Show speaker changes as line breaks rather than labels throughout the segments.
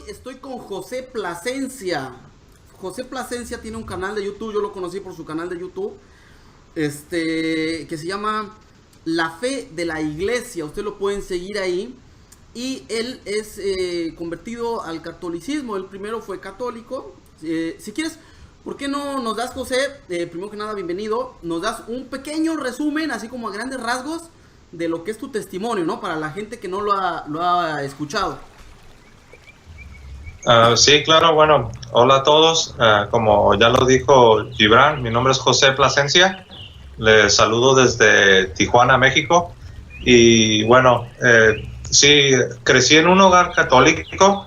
estoy con José Plasencia. José Plasencia tiene un canal de YouTube, yo lo conocí por su canal de YouTube, que se llama La Fe de la Iglesia. Ustedes lo pueden seguir ahí. Y él es convertido al catolicismo. Él primero fue católico. Si quieres, ¿por qué no nos das, José, primero que nada, bienvenido, nos das un pequeño resumen, así como a grandes rasgos, de lo que es tu testimonio, ¿no? Para la gente que no lo ha escuchado.
Sí, claro, bueno, hola a todos. Como ya lo dijo Gibran, mi nombre es José Plasencia. Les saludo desde Tijuana, México. Y bueno, sí, crecí en un hogar católico.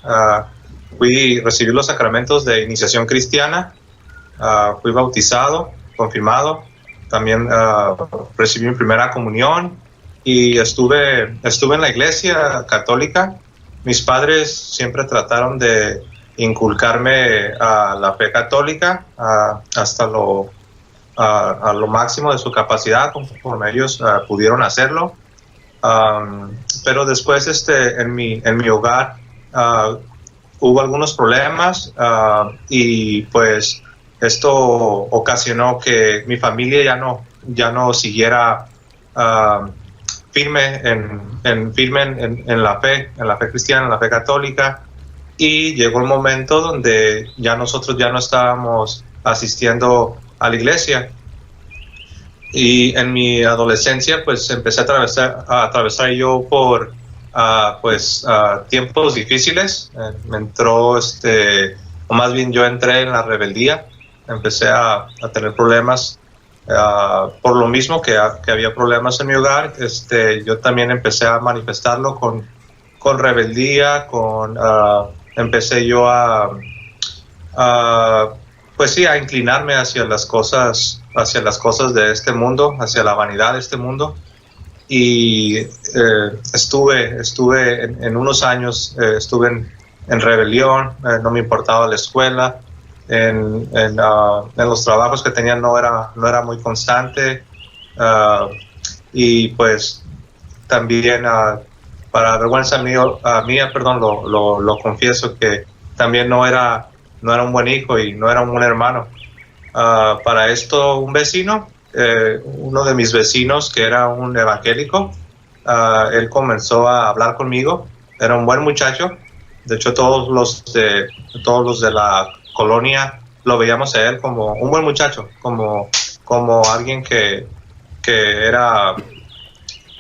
Recibí los sacramentos de iniciación cristiana. Fui bautizado, confirmado. También recibí mi primera comunión y estuve en la iglesia católica. Mis padres siempre trataron de inculcarme a la fe católica hasta a lo máximo de su capacidad, conforme ellos pudieron hacerlo. Pero después en mi hogar hubo algunos problemas y pues esto ocasionó que mi familia ya no siguiera firme en la fe cristiana, en la fe católica, y llegó el momento donde nosotros ya no estábamos asistiendo a la iglesia. Y en mi adolescencia pues empecé a atravesar yo por tiempos difíciles. Me entró o más bien yo entré en la rebeldía. Empecé a tener problemas por lo mismo que había problemas en mi hogar. Yo también empecé a manifestarlo con rebeldía, empecé yo a inclinarme hacia las cosas de este mundo, hacia la vanidad de este mundo. Y estuve en unos años, estuve en rebelión. No me importaba la escuela. En los trabajos que tenía no era muy constante, y pues también para vergüenza mía, lo confieso, que también no era un buen hijo y no era un buen hermano. Para esto, un vecino, uno de mis vecinos, que era un evangélico, él comenzó a hablar conmigo. Era un buen muchacho. De hecho, todos los de la colonia lo veíamos a él como un buen muchacho, como alguien que era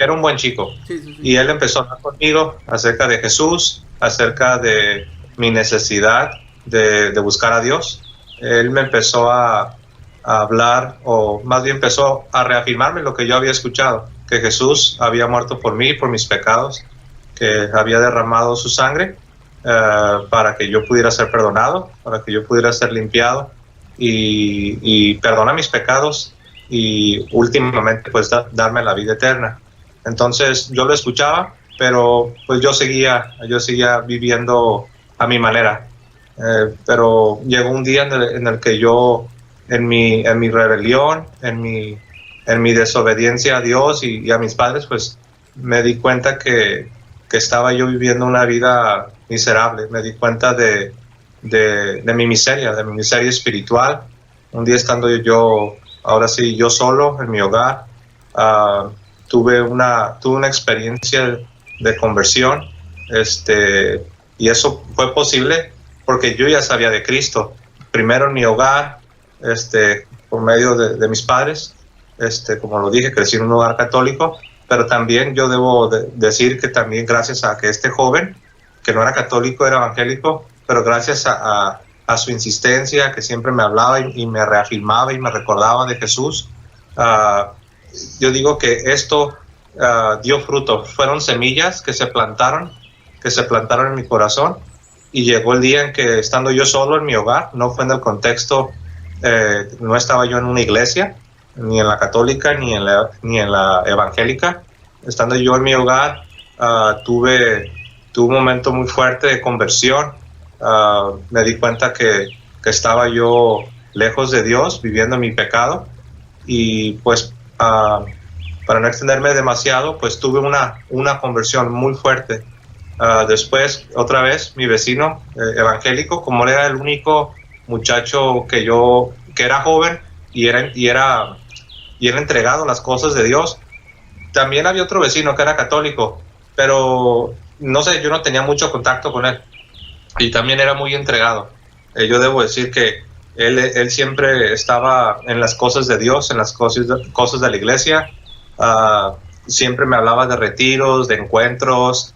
un buen chico.
Sí.
Y él empezó a hablar conmigo acerca de Jesús, acerca de mi necesidad de buscar a Dios. Él me empezó a hablar, o más bien empezó a reafirmarme lo que yo había escuchado, que Jesús había muerto por mí, por mis pecados, que había derramado su sangre para que yo pudiera ser perdonado, para que yo pudiera ser limpiado y perdonar mis pecados, y últimamente pues darme la vida eterna. Entonces yo lo escuchaba, pero pues yo seguía viviendo a mi manera. Pero llegó un día en el que yo, en mi rebelión, en mi desobediencia a Dios y a mis padres, pues me di cuenta que estaba yo viviendo una vida miserable. Me di cuenta de mi miseria espiritual. Un día estando yo solo en mi hogar, tuve una experiencia de conversión, y eso fue posible porque yo ya sabía de Cristo, primero en mi hogar, por medio de mis padres. Como lo dije, crecí en un hogar católico, pero también yo debo decir que también gracias a que este joven, que no era católico, era evangélico, pero gracias a su insistencia, que siempre me hablaba y me reafirmaba y me recordaba de Jesús, yo digo que esto dio fruto. Fueron semillas que se plantaron en mi corazón, y llegó el día en que, estando yo solo en mi hogar, no fue en el contexto, no estaba yo en una iglesia, ni en la católica ni en la evangélica. Estando yo en mi hogar, tuve un momento muy fuerte de conversión. Me di cuenta que estaba yo lejos de Dios, viviendo mi pecado, y pues para no extenderme demasiado, pues tuve una conversión muy fuerte. Después, otra vez, mi vecino evangélico, como él era el único muchacho que era joven y era entregado a las cosas de Dios. También había otro vecino que era católico, pero no sé, yo no tenía mucho contacto con él. Y también era muy entregado. Yo debo decir que él siempre estaba en las cosas de Dios, en las cosas de la iglesia. Siempre me hablaba de retiros, de encuentros.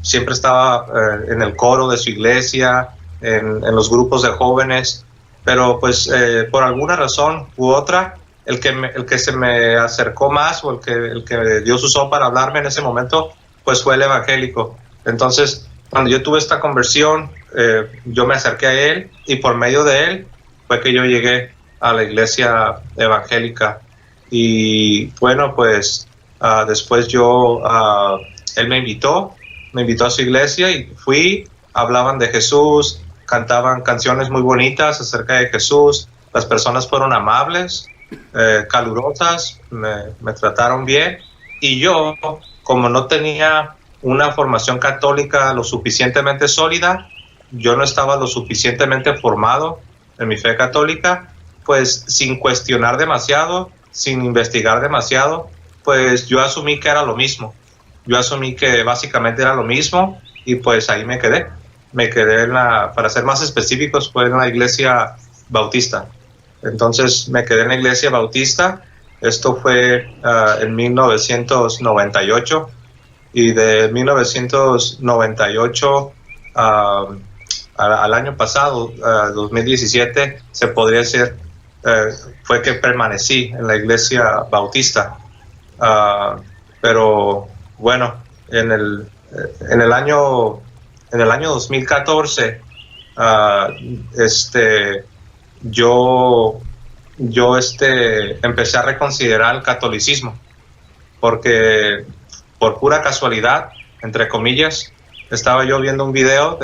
Siempre estaba en el coro de su iglesia, en los grupos de jóvenes. Pero pues por alguna razón u otra, el que se me acercó más, o el que Dios usó para hablarme en ese momento, pues fue el evangélico. Entonces, cuando yo tuve esta conversión, yo me acerqué a él, y por medio de él fue que yo llegué a la iglesia evangélica. Y bueno, pues después él me invitó a su iglesia, y fui. Hablaban de Jesús, cantaban canciones muy bonitas acerca de Jesús. Las personas fueron amables, calurosas, me trataron bien. Y yo, como no tenía una formación católica lo suficientemente sólida, yo no estaba lo suficientemente formado en mi fe católica, pues sin cuestionar demasiado, sin investigar demasiado, pues yo asumí que era lo mismo. Yo asumí que básicamente era lo mismo, y pues ahí me quedé. Me quedé para ser más específicos, fue en la iglesia bautista. Entonces me quedé en la iglesia bautista. Esto fue en 1998. Y de 1998 al año pasado, 2017, se podría decir, fue que permanecí en la iglesia bautista. Pero bueno, en el año 2014, yo empecé a reconsiderar el catolicismo, porque por pura casualidad, entre comillas, estaba yo viendo un video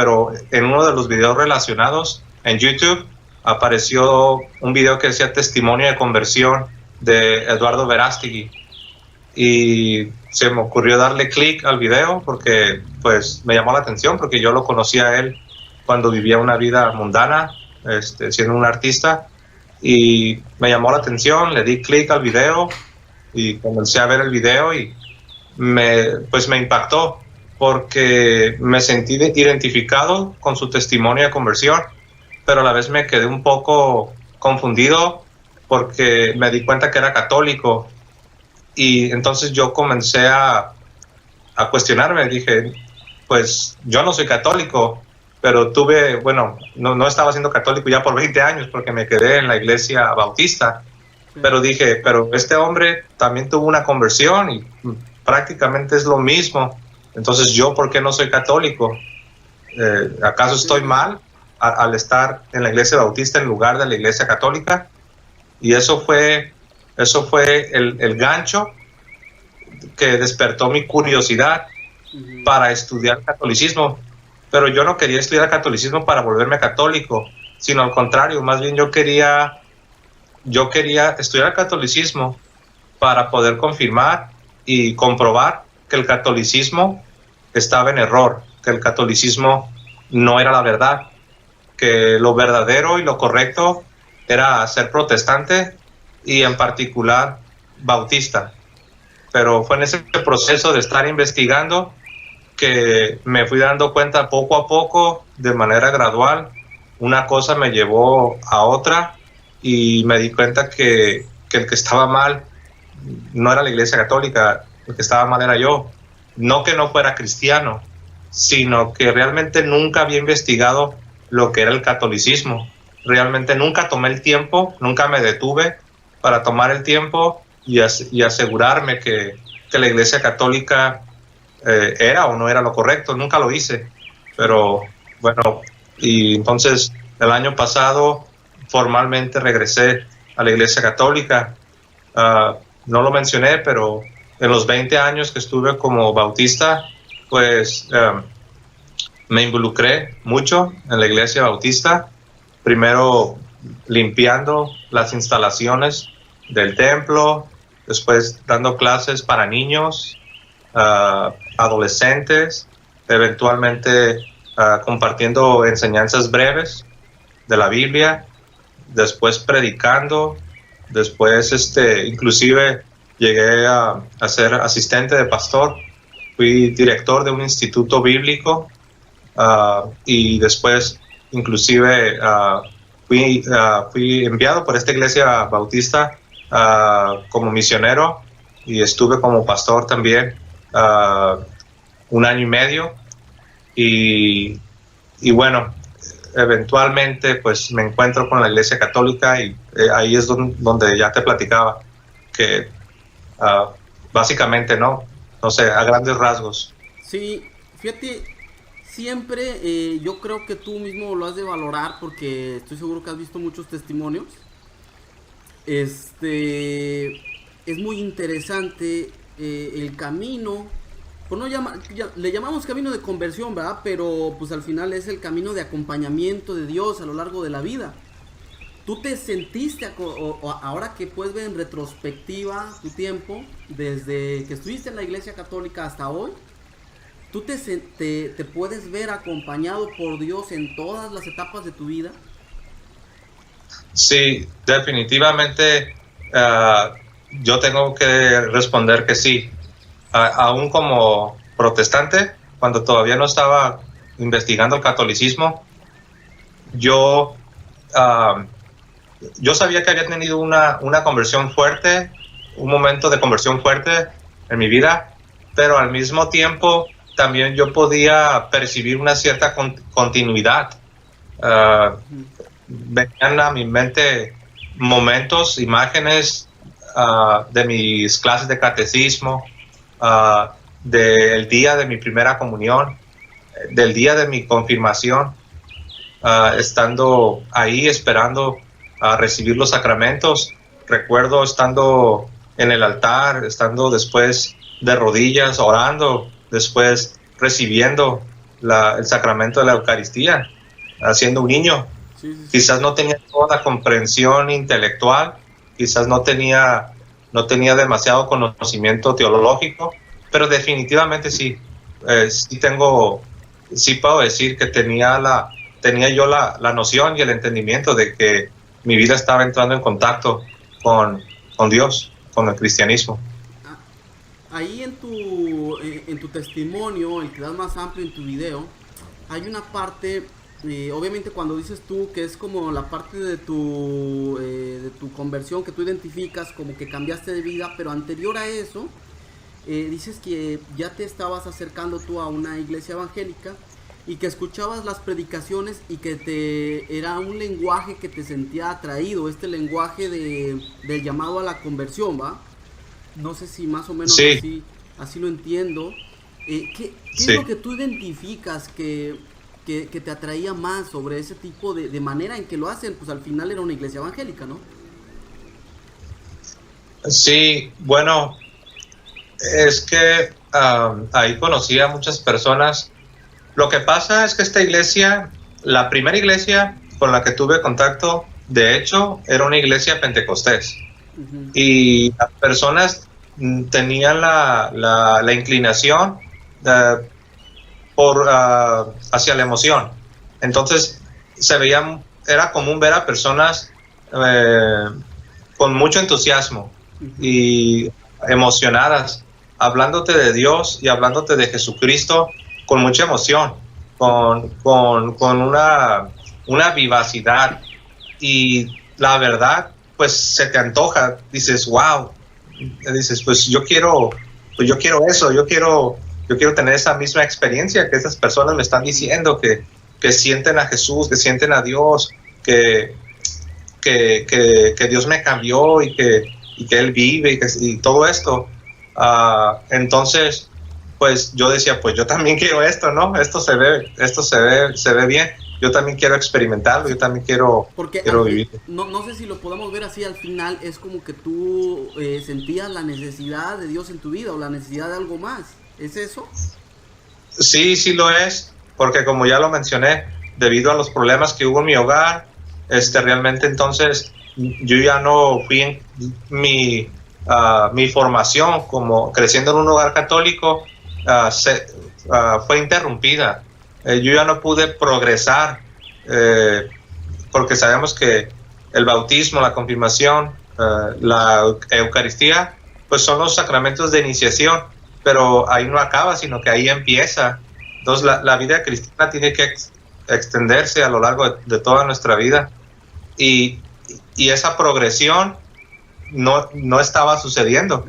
pero en uno de los videos relacionados en YouTube apareció un video que decía testimonio de conversión de Eduardo Verástegui, y se me ocurrió darle clic al video porque pues me llamó la atención, porque yo lo conocía a él cuando vivía una vida mundana, siendo un artista, y me llamó la atención. Le di clic al video y comencé a ver el video, y me impactó, porque me sentí identificado con su testimonio de conversión, pero a la vez me quedé un poco confundido porque me di cuenta que era católico. Y entonces yo comencé a cuestionarme. Dije, pues yo no soy católico, pero no estaba siendo católico ya por 20 años porque me quedé en la iglesia bautista. Pero dije, pero este hombre también tuvo una conversión y prácticamente es lo mismo. Entonces, ¿yo por qué no soy católico? ¿Acaso estoy mal al estar en la iglesia bautista en lugar de la iglesia católica? Y eso fue el gancho que despertó mi curiosidad para estudiar catolicismo. Pero yo no quería estudiar catolicismo para volverme católico, sino al contrario, más bien yo quería estudiar catolicismo para poder confirmar y comprobar que el catolicismo estaba en error, que el catolicismo no era la verdad, que lo verdadero y lo correcto era ser protestante, y en particular bautista. Pero fue en ese proceso de estar investigando que me fui dando cuenta poco a poco, de manera gradual. Una cosa me llevó a otra, y me di cuenta que el que estaba mal no era la iglesia católica, el que estaba mal era yo. No que no fuera cristiano, sino que realmente nunca había investigado lo que era el catolicismo. Realmente nunca tomé el tiempo, nunca me detuve para tomar el tiempo y asegurarme que la iglesia católica era o no era lo correcto. Nunca lo hice. Pero bueno, y entonces el año pasado formalmente regresé a la iglesia católica. No lo mencioné, pero en los 20 años que estuve como bautista, pues me involucré mucho en la iglesia bautista. Primero limpiando las instalaciones del templo, después dando clases para niños, adolescentes, eventualmente compartiendo enseñanzas breves de la Biblia, después predicando, después inclusive llegué a ser asistente de pastor, fui director de un instituto bíblico y después inclusive fui enviado por esta iglesia bautista como misionero y estuve como pastor también 1 año y medio y bueno, eventualmente pues me encuentro con la iglesia católica y ahí es donde ya te platicaba que básicamente no sé, a grandes rasgos.
Sí, fíjate, siempre yo creo que tú mismo lo has de valorar porque estoy seguro que has visto muchos testimonios. Es muy interesante el camino, pues no le llamamos camino de conversión, ¿verdad? Pero pues al final es el camino de acompañamiento de Dios a lo largo de la vida. ¿Tú te sentiste, ahora que puedes ver en retrospectiva tu tiempo, desde que estuviste en la iglesia católica hasta hoy, tú te puedes ver acompañado por Dios en todas las etapas de tu vida?
Sí, definitivamente yo tengo que responder que sí. Aún como protestante, cuando todavía no estaba investigando el catolicismo, yo sabía que había tenido una conversión fuerte, un momento de conversión fuerte en mi vida, pero al mismo tiempo también yo podía percibir una cierta continuidad. Venían a mi mente momentos, imágenes de mis clases de catecismo, del día de mi primera comunión, del día de mi confirmación, estando ahí esperando a recibir los sacramentos. Recuerdo estando en el altar, estando después de rodillas, orando, después recibiendo el sacramento de la Eucaristía, siendo un niño.
Sí, sí, sí.
Quizás no tenía toda la comprensión intelectual, quizás no tenía demasiado conocimiento teológico, pero definitivamente sí, sí puedo decir que tenía yo la noción y el entendimiento de que mi vida estaba entrando en contacto con Dios, con el cristianismo.
Ahí en tu testimonio, el que das más amplio en tu video, hay una parte, obviamente cuando dices tú que es como la parte de tu conversión que tú identificas como que cambiaste de vida, pero anterior a eso, dices que ya te estabas acercando tú a una iglesia evangélica y que escuchabas las predicaciones y que era un lenguaje que te sentía atraído, este lenguaje del llamado a la conversión, ¿va? No sé si más o menos
sí.
así lo entiendo. ¿Qué
Sí.
es lo que tú identificas que te atraía más sobre ese tipo de manera en que lo hacen? Pues al final era una iglesia evangélica, ¿no?
Sí, bueno, es que ahí conocí a muchas personas. Lo que pasa es que esta iglesia, la primera iglesia con la que tuve contacto, de hecho, era una iglesia pentecostés.
Uh-huh.
Y las personas tenían la inclinación hacia la emoción. Entonces, era común ver a personas con mucho entusiasmo y emocionadas, hablándote de Dios y hablándote de Jesucristo con mucha emoción, con una vivacidad, y la verdad, pues se te antoja, dices, wow, dices, pues yo quiero eso, yo quiero tener esa misma experiencia que esas personas me están diciendo, que sienten a Jesús, que sienten a Dios, que Dios me cambió y que Él vive y todo esto. Entonces, pues yo decía, pues yo también quiero esto, ¿no? Esto se ve bien. Yo también quiero experimentarlo, yo también quiero vivir.
No sé si lo podamos ver así, al final es como que tú sentías la necesidad de Dios en tu vida o la necesidad de algo más. ¿Es eso?
Sí lo es, porque como ya lo mencioné, debido a los problemas que hubo en mi hogar, realmente entonces yo ya no fui mi formación como creciendo en un hogar católico fue interrumpida. Yo ya no pude progresar porque sabemos que el bautismo, la confirmación, la Eucaristía, pues son los sacramentos de iniciación, pero ahí no acaba, sino que ahí empieza. Entonces la vida cristiana tiene que extenderse a lo largo de toda nuestra vida, y esa progresión no estaba sucediendo.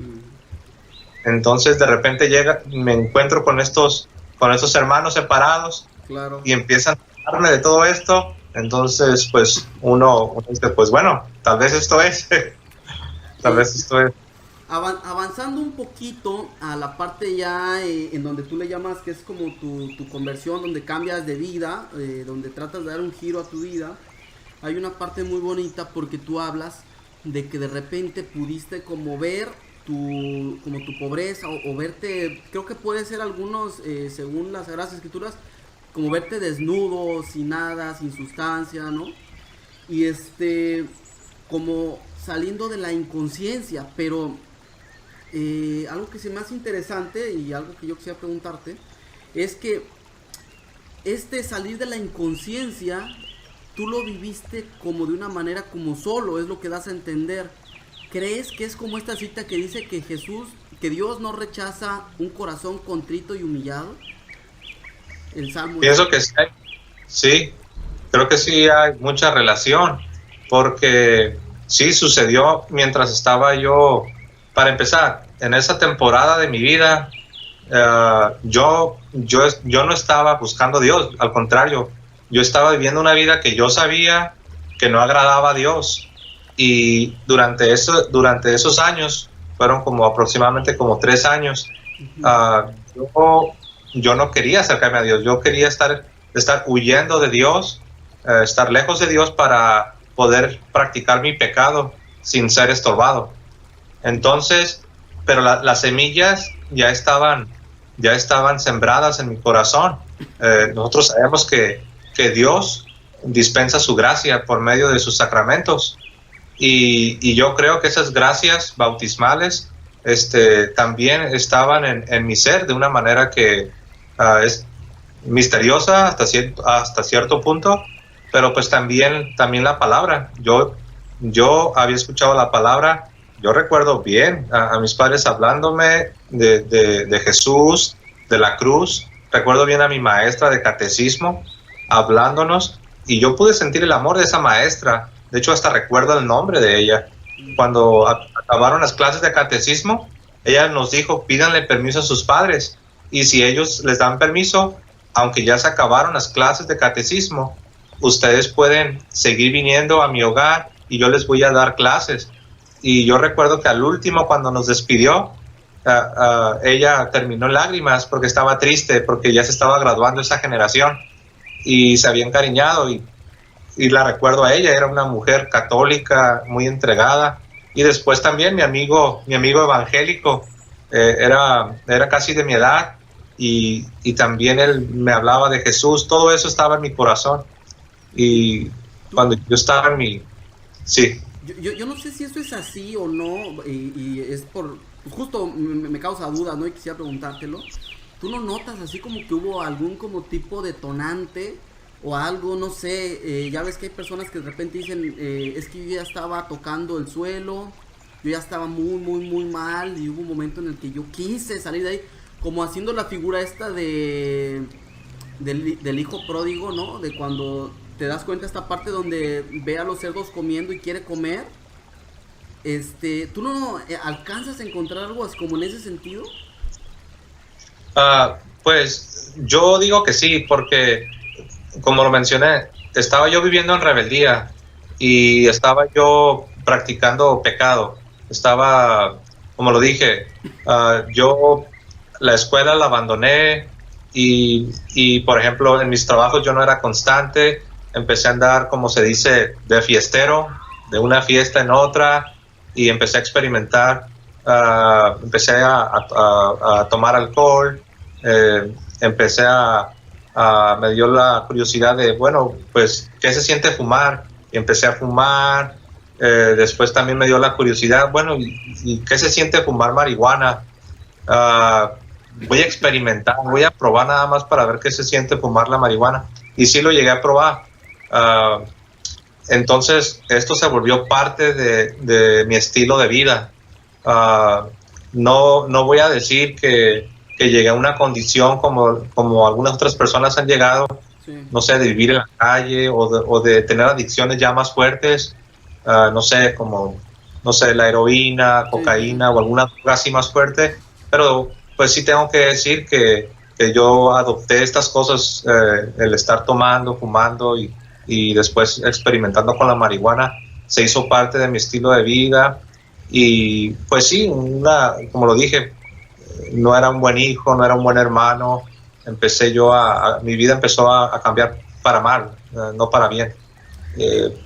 Entonces de repente me encuentro con estos hermanos separados,
Claro.
y empiezan a hablarme de todo esto. Entonces pues uno dice, pues bueno, tal vez esto es. Tal vez esto es.
Avanzando un poquito a la parte ya en donde tú le llamas que es como tu conversión, donde cambias de vida, donde tratas de dar un giro a tu vida, hay una parte muy bonita porque tú hablas de que de repente pudiste como ver tu pobreza o verte, creo que puede ser algunos, según las Sagradas Escrituras, como verte desnudo, sin nada, sin sustancia, ¿no? Y como saliendo de la inconsciencia, pero algo que se me hace interesante y algo que yo quisiera preguntarte es que salir de la inconsciencia tú lo viviste como de una manera como solo, es lo que das a entender. ¿Crees que es como esta cita que dice que Dios no rechaza un corazón contrito y humillado? El Salmo.
Pienso que sí, creo que sí hay mucha relación, porque sí sucedió mientras estaba yo. Para empezar, en esa temporada de mi vida, yo no estaba buscando a Dios, al contrario, yo estaba viviendo una vida que yo sabía que no agradaba a Dios, y durante esos años, fueron aproximadamente 3 años, yo no quería acercarme a Dios, yo quería estar huyendo de Dios, estar lejos de Dios para poder practicar mi pecado sin ser estorbado. Entonces, pero las semillas ya estaban sembradas en mi corazón. Nosotros sabemos que Dios dispensa su gracia por medio de sus sacramentos, y yo creo que esas gracias bautismales también estaban en mi ser de una manera que es misteriosa hasta cierto punto, pero pues también la palabra. Yo había escuchado la palabra. Yo recuerdo bien a mis padres hablándome de Jesús, de la cruz. Recuerdo bien a mi maestra de catecismo hablándonos, y yo pude sentir el amor de esa maestra. De hecho, hasta recuerdo el nombre de ella. Cuando acabaron las clases de catecismo, ella nos dijo, pídanle permiso a sus padres, y si ellos les dan permiso, aunque ya se acabaron las clases de catecismo, ustedes pueden seguir viniendo a mi hogar y yo les voy a dar clases. Y yo recuerdo que al último, cuando nos despidió, ella terminó en lágrimas porque estaba triste, porque ya se estaba graduando esa generación y se había encariñado, y la recuerdo a ella. Era una mujer católica muy entregada, y después también mi amigo evangélico, era casi de mi edad, y también él me hablaba de Jesús. Todo eso estaba en mi corazón, y cuando yo estaba en mi... Sí.
Yo no sé si esto es así o no, y es por... Justo me causa dudas, ¿no? Y quisiera preguntártelo. ¿Tú no notas así como que hubo algún como tipo detonante o algo, no sé? Ya ves que hay personas que de repente dicen, es que yo ya estaba tocando el suelo, yo ya estaba muy, muy, muy mal, y hubo un momento en el que yo quise salir de ahí, como haciendo la figura esta del hijo pródigo, ¿no? De cuando... te das cuenta esta parte donde ve a los cerdos comiendo y quiere comer. ¿Tú no alcanzas a encontrar algo así como en ese sentido?
Pues yo digo que sí, porque como lo mencioné, estaba yo viviendo en rebeldía y estaba yo practicando pecado. Estaba, como lo dije, yo la escuela la abandoné, y por ejemplo en mis trabajos yo no era constante. Empecé a andar, como se dice, de fiestero, de una fiesta en otra, y empecé a experimentar. Empecé a tomar alcohol, me dio la curiosidad de, bueno, pues, ¿qué se siente fumar? Y empecé a fumar, Después también me dio la curiosidad, bueno, ¿y qué se siente fumar marihuana? Voy a experimentar, voy a probar nada más para ver qué se siente fumar la marihuana. Y sí lo llegué a probar. Entonces, esto se volvió parte de mi estilo de vida. No voy a decir que llegué a una condición como algunas otras personas han llegado, sí. No sé, de vivir en la calle o de tener adicciones ya más fuertes, no sé, como, no sé, la heroína, cocaína, sí. O alguna droga así más fuerte, pero pues sí tengo que decir que yo adopté estas cosas, el estar tomando, fumando y después experimentando con la marihuana, se hizo parte de mi estilo de vida. Y pues sí, como lo dije, no era un buen hijo, no era un buen hermano. Mi vida empezó a cambiar para mal, no para bien.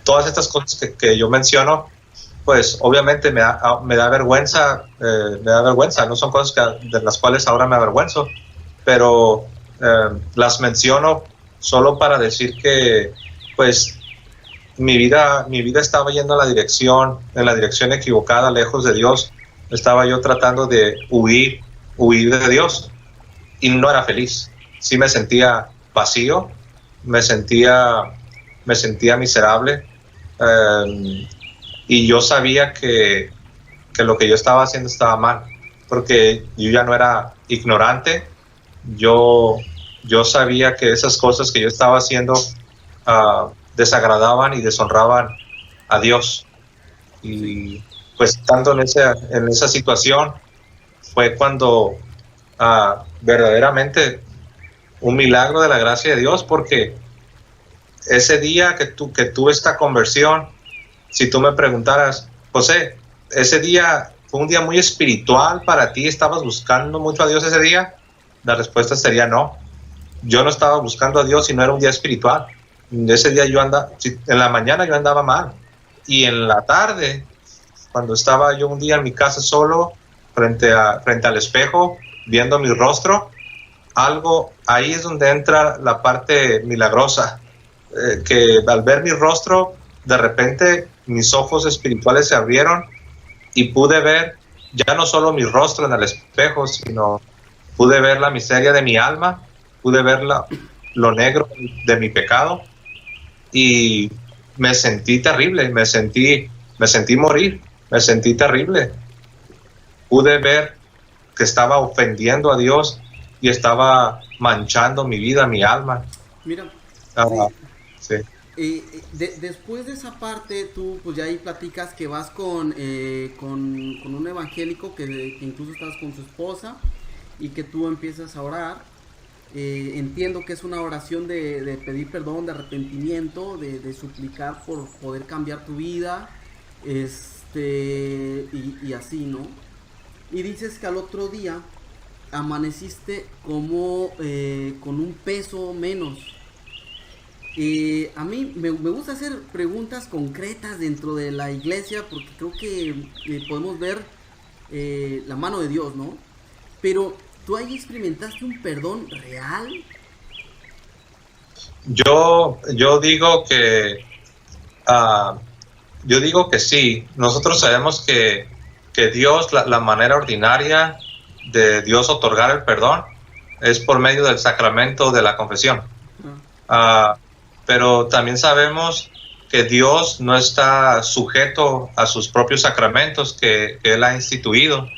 Todas estas cosas que yo menciono, pues obviamente me da vergüenza, no son cosas de las cuales ahora me avergüenzo, pero las menciono solo para decir que pues mi vida estaba yendo en la dirección equivocada, lejos de Dios. Estaba yo tratando de huir de Dios y no era feliz. Sí me sentía vacío, me sentía miserable, y yo sabía que lo que yo estaba haciendo estaba mal, porque yo ya no era ignorante. Yo sabía que esas cosas que yo estaba haciendo desagradaban y deshonraban a Dios. Y pues estando en esa situación fue cuando verdaderamente un milagro de la gracia de Dios, porque ese día que tuve esta conversión, si tú me preguntaras, José, ese día fue un día muy espiritual para ti, ¿estabas buscando mucho a Dios ese día? La respuesta sería no. Yo no estaba buscando a Dios y no era un día espiritual. Ese día en la mañana yo andaba mal, y en la tarde, cuando estaba yo un día en mi casa solo, frente al espejo, viendo mi rostro, ahí es donde entra la parte milagrosa, que al ver mi rostro, de repente mis ojos espirituales se abrieron y pude ver ya no solo mi rostro en el espejo, sino pude ver la miseria de mi alma, pude ver lo negro de mi pecado, y me sentí terrible, me sentí morir, me sentí terrible. Pude ver que estaba ofendiendo a Dios y estaba manchando mi vida, mi alma.
Mira,
sí.
Después de esa parte, tú pues ya ahí platicas que vas con un evangélico que incluso estás con su esposa y que tú empiezas a orar. Entiendo que es una oración de pedir perdón, de arrepentimiento, de suplicar por poder cambiar tu vida, y así, ¿no? Y dices que al otro día amaneciste como con un peso menos. A mí me gusta hacer preguntas concretas dentro de la iglesia, porque creo que podemos ver la mano de Dios, ¿no? Pero ¿tú ahí experimentaste un perdón real?
Yo digo que sí. Nosotros sabemos que Dios, la manera ordinaria de Dios otorgar el perdón es por medio del sacramento de la confesión. Pero también sabemos que Dios no está sujeto a sus propios sacramentos que Él ha instituido.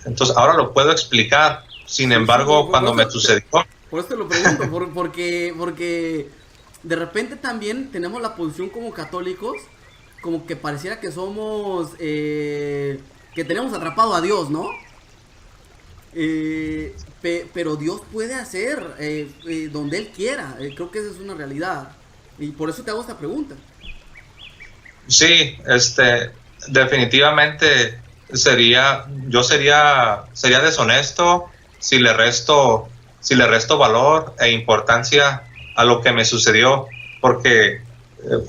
Entonces ahora lo puedo explicar. Sin embargo, cuando me sucedió...
Por eso te lo pregunto, porque de repente también tenemos la posición como católicos, como que pareciera que somos... que tenemos atrapado a Dios, ¿no? Pero Dios puede hacer donde Él quiera. Creo que esa es una realidad. Y por eso te hago esta pregunta.
Sí, definitivamente sería deshonesto si le resto valor e importancia a lo que me sucedió, porque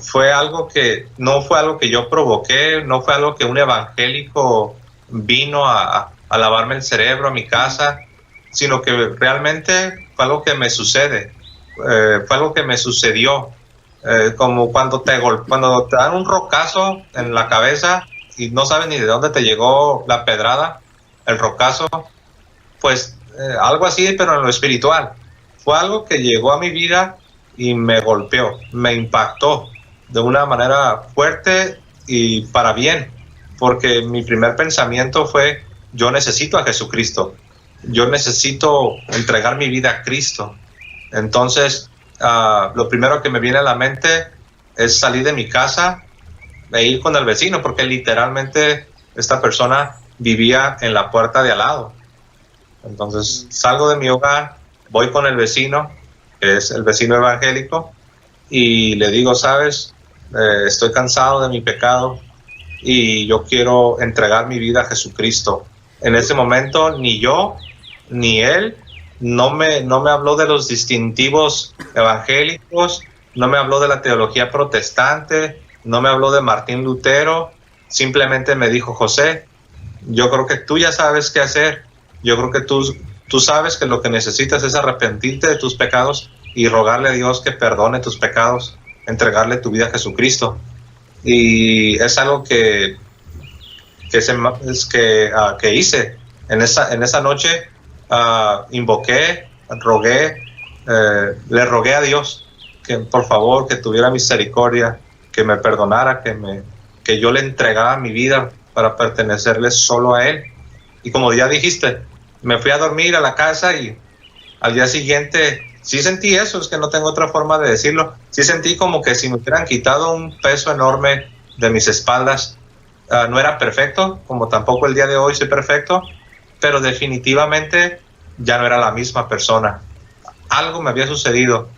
fue algo que no fue algo que yo provoqué, no fue algo que un evangélico vino a lavarme el cerebro a mi casa, sino que realmente fue algo que me sucede, fue algo que me sucedió. como cuando te dan un rocazo en la cabeza y no sabes ni de dónde te llegó la pedrada, el rocazo, pues algo así, pero en lo espiritual. Fue algo que llegó a mi vida y me golpeó, me impactó de una manera fuerte y para bien, porque mi primer pensamiento fue: yo necesito a Jesucristo, yo necesito entregar mi vida a Cristo. Entonces, lo primero que me viene a la mente es salir de mi casa e ir con el vecino, porque literalmente esta persona vivía en la puerta de al lado. Entonces salgo de mi hogar, voy con el vecino, que es el vecino evangélico, y le digo: sabes, estoy cansado de mi pecado y yo quiero entregar mi vida a Jesucristo. En ese momento ni yo ni él no me habló de los distintivos evangélicos, no me habló de la teología protestante, no me habló de Martín Lutero. Simplemente me dijo: José, yo creo que tú ya sabes qué hacer. Yo creo que tú sabes que lo que necesitas es arrepentirte de tus pecados y rogarle a Dios que perdone tus pecados, entregarle tu vida a Jesucristo. Y es algo que hice. En esa noche invoqué, le rogué a Dios que por favor, que tuviera misericordia, que me perdonara, que yo le entregara mi vida para pertenecerle solo a Él. Y como ya dijiste, me fui a dormir a la casa y al día siguiente sí sentí eso, es que no tengo otra forma de decirlo. Sí sentí como que si me hubieran quitado un peso enorme de mis espaldas. No era perfecto, como tampoco el día de hoy soy perfecto, pero definitivamente ya no era la misma persona. Algo me había sucedido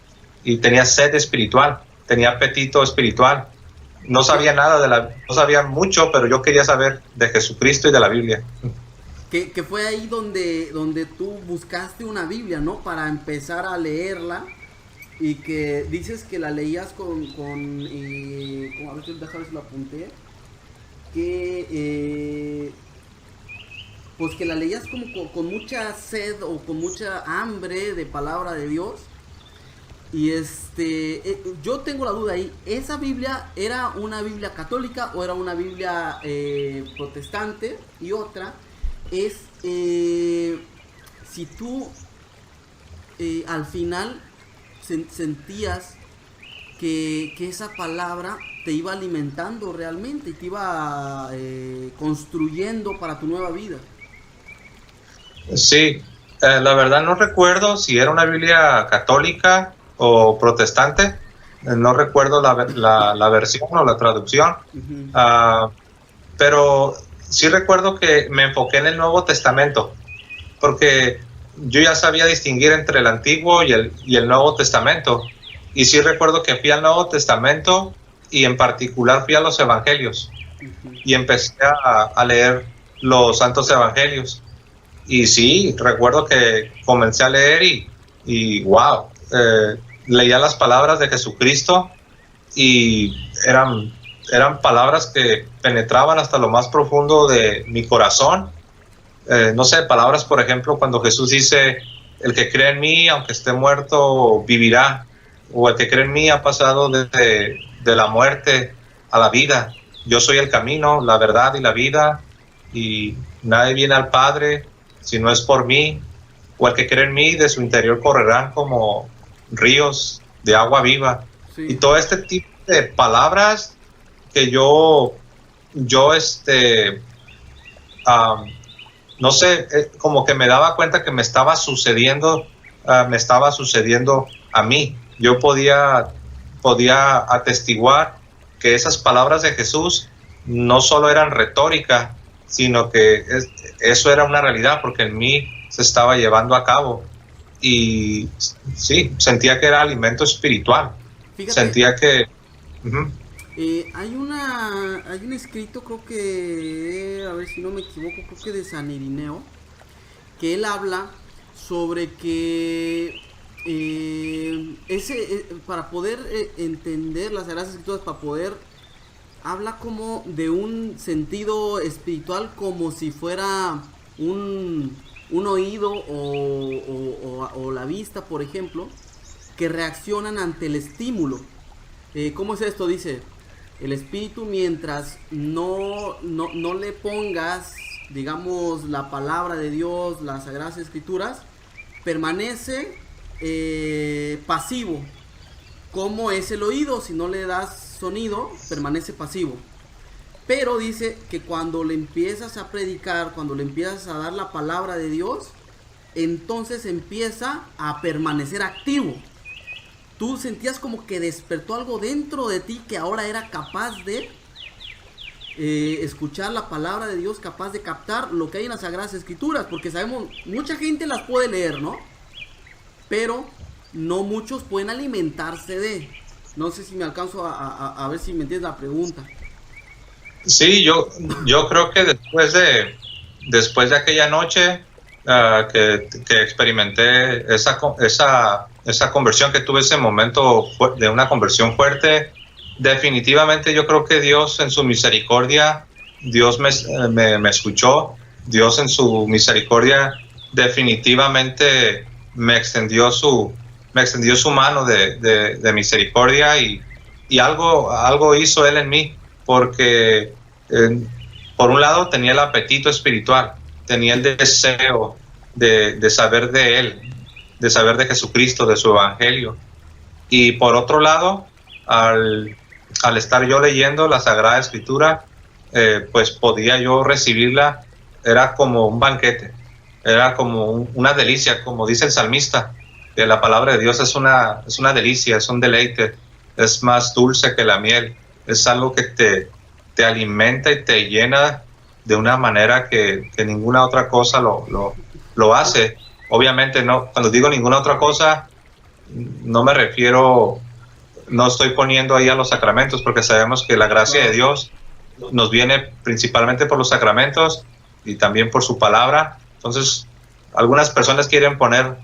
y tenía sed espiritual, tenía apetito espiritual. No sabía nada no sabía mucho, pero yo quería saber de Jesucristo y de la Biblia.
Que fue ahí donde tú buscaste una Biblia, ¿no? Para empezar a leerla, y que dices que la leías con a ver si lo apunté, que pues que la leías como con mucha sed o con mucha hambre de palabra de Dios. Y yo tengo la duda ahí, ¿esa Biblia era una Biblia católica o era una Biblia protestante? Y otra es si tú al final sentías que esa palabra te iba alimentando realmente y te iba construyendo para tu nueva vida.
Sí, la verdad no recuerdo si era una Biblia católica o protestante. No recuerdo la versión o la traducción. Uh-huh. Pero sí recuerdo que me enfoqué en el Nuevo Testamento, porque yo ya sabía distinguir entre el Antiguo y el Nuevo Testamento. Y sí recuerdo que fui al Nuevo Testamento y en particular fui a los Evangelios. Uh-huh. Y empecé a leer los Santos Evangelios. Y sí, recuerdo que comencé a leer y wow, leía las palabras de Jesucristo y eran palabras que penetraban hasta lo más profundo de mi corazón. No sé, palabras, por ejemplo, cuando Jesús dice: el que cree en mí, aunque esté muerto, vivirá. O el que cree en mí ha pasado de la muerte a la vida. Yo soy el camino, la verdad y la vida, y nadie viene al Padre si no es por mí. O el que cree en mí, de su interior correrán como ríos de agua viva. Sí. Y todo este tipo de palabras que yo no sé, como que me daba cuenta que me estaba sucediendo a mí. Yo podía atestiguar que esas palabras de Jesús no solo eran retórica, sino que eso era una realidad, porque en mí se estaba llevando a cabo. Y sí, sentía que era alimento espiritual. Fíjate, sentía que... Uh-huh.
Hay un escrito, creo que, a ver si no me equivoco, creo que de San Irineo, que él habla sobre que para poder entender las Sagradas Escrituras, para poder, habla como de un sentido espiritual, como si fuera un oído o la vista, por ejemplo, que reaccionan ante el estímulo. ¿Cómo es esto? Dice, el espíritu mientras no le pongas, digamos, la palabra de Dios, las Sagradas Escrituras, permanece pasivo. ¿Cómo es el oído? Si no le das sonido, permanece pasivo. Pero dice que cuando le empiezas a predicar, cuando le empiezas a dar la palabra de Dios, entonces empieza a permanecer activo. Tú sentías como que despertó algo dentro de ti que ahora era capaz de escuchar la palabra de Dios, capaz de captar lo que hay en las Sagradas Escrituras, porque sabemos, mucha gente las puede leer, ¿no? Pero no muchos pueden alimentarse de. No sé si me alcanzo a ver si me entiendes la pregunta.
Sí, yo creo que después de aquella noche que experimenté esa conversión, que tuve ese momento de una conversión fuerte, definitivamente yo creo que Dios en su misericordia, Dios me escuchó, Dios en su misericordia definitivamente me extendió su mano de misericordia y algo hizo Él en mí, porque por un lado tenía el apetito espiritual, tenía el deseo de saber de Él, de saber de Jesucristo, de su evangelio, y por otro lado, al estar yo leyendo la Sagrada Escritura, pues podía yo recibirla, era como un banquete, era como una delicia, como dice el salmista, que la palabra de Dios es una delicia, es un deleite, es más dulce que la miel, es algo que te alimenta y te llena de una manera que ninguna otra cosa lo hace. Obviamente, no, cuando digo ninguna otra cosa, no me refiero, no estoy poniendo ahí a los sacramentos, porque sabemos que la gracia de Dios nos viene principalmente por los sacramentos y también por su palabra. Entonces, algunas personas quieren poner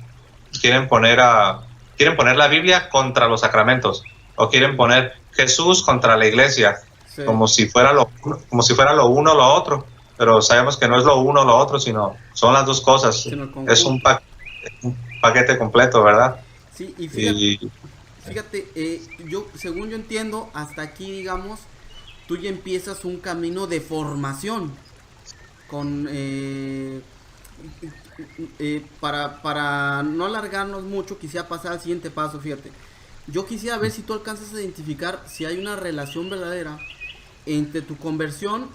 la Biblia contra los sacramentos, o quieren poner Jesús contra la iglesia, sí, como si fuera lo uno o lo otro, pero sabemos que no es lo uno o lo otro, sino son las dos cosas, sí, es un paquete completo, ¿verdad?
Sí, y fíjate, según yo entiendo, hasta aquí, digamos, tú ya empiezas un camino de formación con para no alargarnos mucho, quisiera pasar al siguiente paso. Fíjate, yo quisiera ver si tú alcanzas a identificar si hay una relación verdadera entre tu conversión.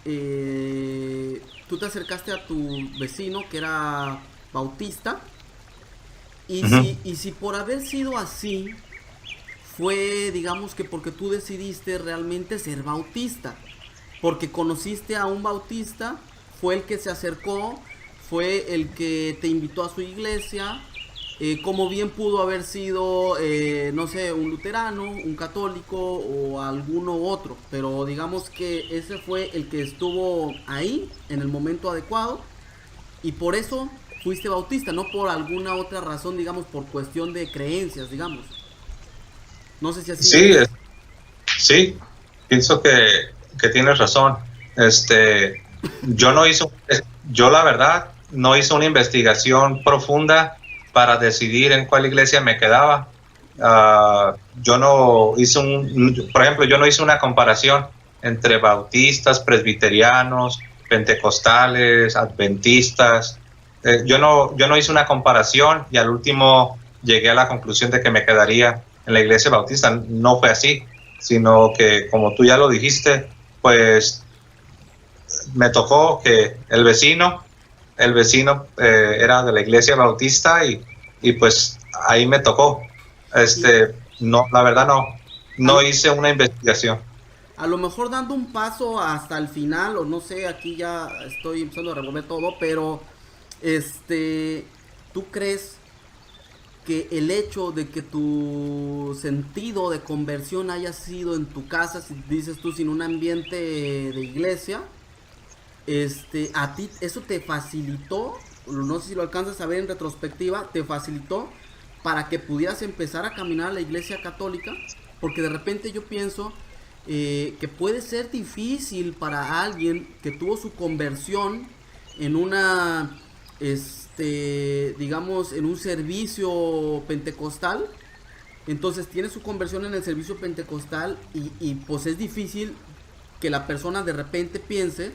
Tú te acercaste a tu vecino que era bautista, y si por haber sido así fue, digamos, que porque tú decidiste realmente ser bautista, porque conociste a un bautista, fue el que se acercó, fue el que te invitó a su iglesia, como bien pudo haber sido, no sé, un luterano, un católico o alguno otro, pero digamos que ese fue el que estuvo ahí en el momento adecuado, y por eso fuiste bautista, no por alguna otra razón, digamos, por cuestión de creencias, digamos. No sé si así.
Sí, sí, pienso que tienes razón. Yo la verdad no hice una investigación profunda para decidir en cuál iglesia me quedaba. Yo no hice por ejemplo, yo no hice una comparación entre bautistas, presbiterianos, pentecostales, adventistas. Yo no hice una comparación y al último llegué a la conclusión de que me quedaría en la iglesia bautista. No fue así, sino que, como tú ya lo dijiste, pues me tocó que el vecino era de la iglesia bautista y pues ahí me tocó. No, la verdad no hice una investigación.
A lo mejor dando un paso hasta el final, o no sé, aquí ya estoy empezando a revolver todo, pero ¿tú crees que el hecho de que tu sentido de conversión haya sido en tu casa, si dices tú, sin un ambiente de iglesia, a ti eso te facilitó, no sé si lo alcanzas a ver en retrospectiva, te facilitó para que pudieras empezar a caminar a la iglesia católica? Porque de repente yo pienso que puede ser difícil para alguien que tuvo su conversión en una digamos, en un servicio pentecostal, Entonces tiene su conversión en el servicio pentecostal y pues es difícil que la persona de repente piense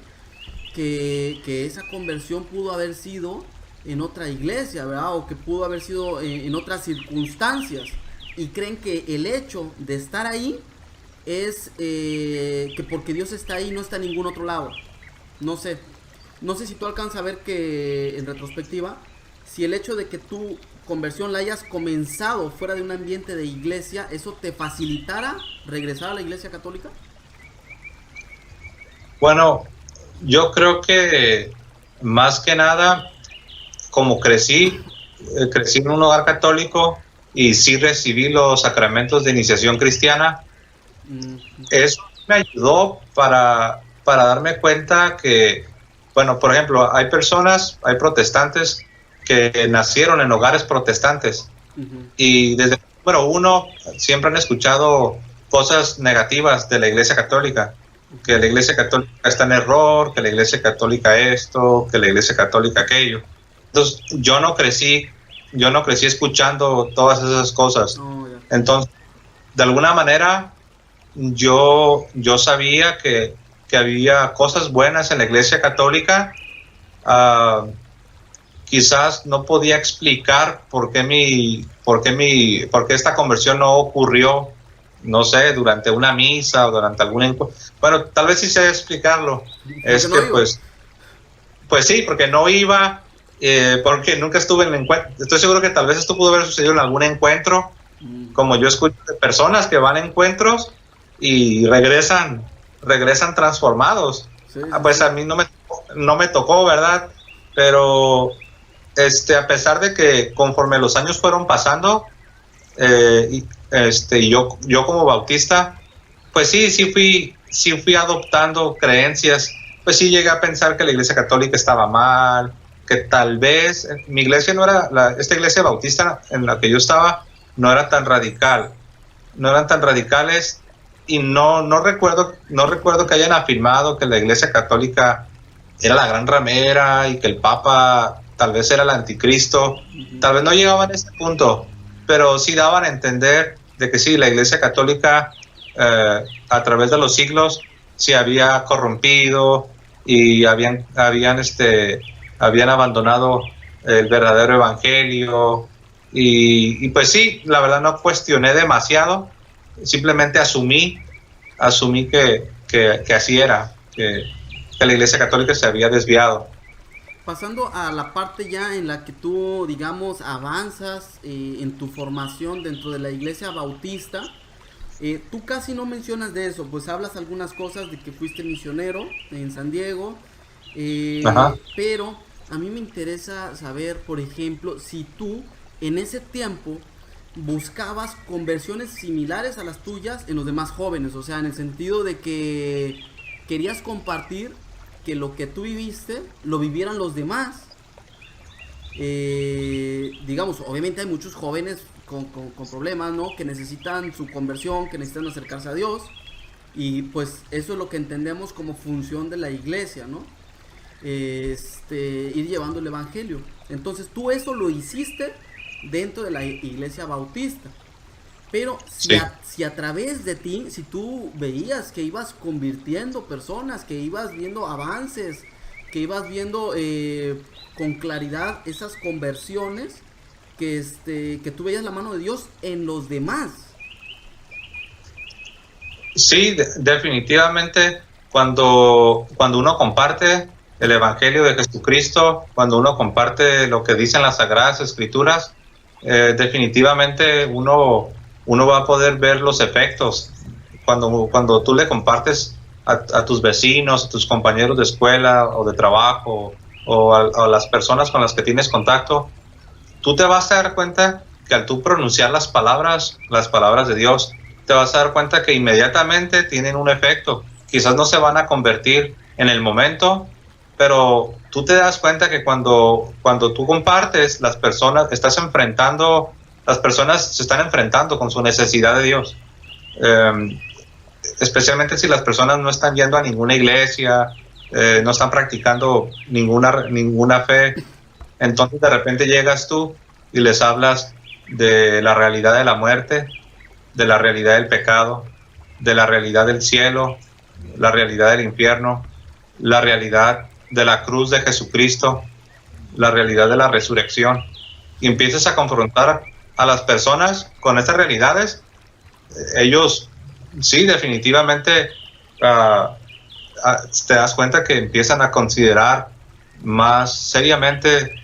que esa conversión pudo haber sido en otra iglesia, ¿verdad? O que pudo haber sido en otras circunstancias. Y creen que el hecho de estar ahí es que porque Dios está ahí no está en ningún otro lado. No sé si tú alcanzas a ver que en retrospectiva, si el hecho de que tu conversión la hayas comenzado fuera de un ambiente de iglesia, ¿eso te facilitara regresar a la iglesia católica?
Bueno, yo creo que más que nada, como crecí en un hogar católico y sí recibí los sacramentos de iniciación cristiana, eso me ayudó para darme cuenta que, bueno, por ejemplo, hay protestantes que nacieron en hogares protestantes y desde el número uno siempre han escuchado cosas negativas de la Iglesia Católica, que la Iglesia Católica está en error, que la Iglesia Católica esto, que la Iglesia Católica aquello. Entonces yo no crecí escuchando todas esas cosas. Entonces, de alguna manera, yo sabía que había cosas buenas en la Iglesia Católica. Quizás no podía explicar por qué esta conversión no ocurrió, no sé, durante una misa o durante algún encuentro. Bueno, tal vez sí sé explicarlo. Es que pues sí, porque no iba, porque nunca estuve en el encuentro. Estoy seguro que tal vez esto pudo haber sucedido en algún encuentro, como yo escucho de personas que van a encuentros y regresan transformados. Sí, pues a mí no me tocó, ¿verdad? Pero a pesar de que conforme los años fueron pasando, yo como bautista, pues sí fui adoptando creencias. Pues sí llegué a pensar que la Iglesia Católica estaba mal, que tal vez mi iglesia esta iglesia bautista en la que yo estaba no era tan radical, no eran tan radicales, y no recuerdo que hayan afirmado que la Iglesia Católica era la gran ramera y que el Papa tal vez era el anticristo. Tal vez no llegaban a ese punto, pero sí daban a entender de que sí, la Iglesia Católica a través de los siglos se había corrompido y habían abandonado el verdadero evangelio, y pues sí, la verdad no cuestioné demasiado, simplemente asumí que así era, que la Iglesia Católica se había desviado.
Pasando a la parte ya en la que tú, digamos, avanzas en tu formación dentro de la Iglesia Bautista, tú casi no mencionas de eso, pues hablas algunas cosas de que fuiste misionero en San Diego, pero a mí me interesa saber, por ejemplo, si tú en ese tiempo buscabas conversiones similares a las tuyas en los demás jóvenes, o sea, en el sentido de que querías compartir que lo que tú viviste lo vivieran los demás. Digamos, obviamente hay muchos jóvenes con problemas, ¿no? Que necesitan su conversión, que necesitan acercarse a Dios, y pues eso es lo que entendemos como función de la iglesia, ¿no? Ir llevando el evangelio. Entonces tú eso lo hiciste dentro de la iglesia bautista, pero si a través de ti, si tú veías que ibas convirtiendo personas, que ibas viendo avances, que ibas viendo con claridad esas conversiones, que tú veías la mano de Dios en los demás.
Sí, definitivamente cuando uno comparte el Evangelio de Jesucristo, cuando uno comparte lo que dicen las Sagradas Escrituras, definitivamente uno va a poder ver los efectos. Cuando tú le compartes a tus vecinos, a tus compañeros de escuela o de trabajo, o a las personas con las que tienes contacto, tú te vas a dar cuenta que al tú pronunciar las palabras de Dios, te vas a dar cuenta que inmediatamente tienen un efecto. Quizás no se van a convertir en el momento, pero tú te das cuenta que cuando tú compartes, las personas se están enfrentando con su necesidad de Dios. Especialmente si las personas no están yendo a ninguna iglesia, no están practicando ninguna fe. Entonces de repente llegas tú y les hablas de la realidad de la muerte, de la realidad del pecado, de la realidad del cielo, la realidad del infierno, la realidad de la cruz de Jesucristo, la realidad de la resurrección, y empiezas a confrontar a las personas con estas realidades, ellos sí, definitivamente te das cuenta que empiezan a considerar más seriamente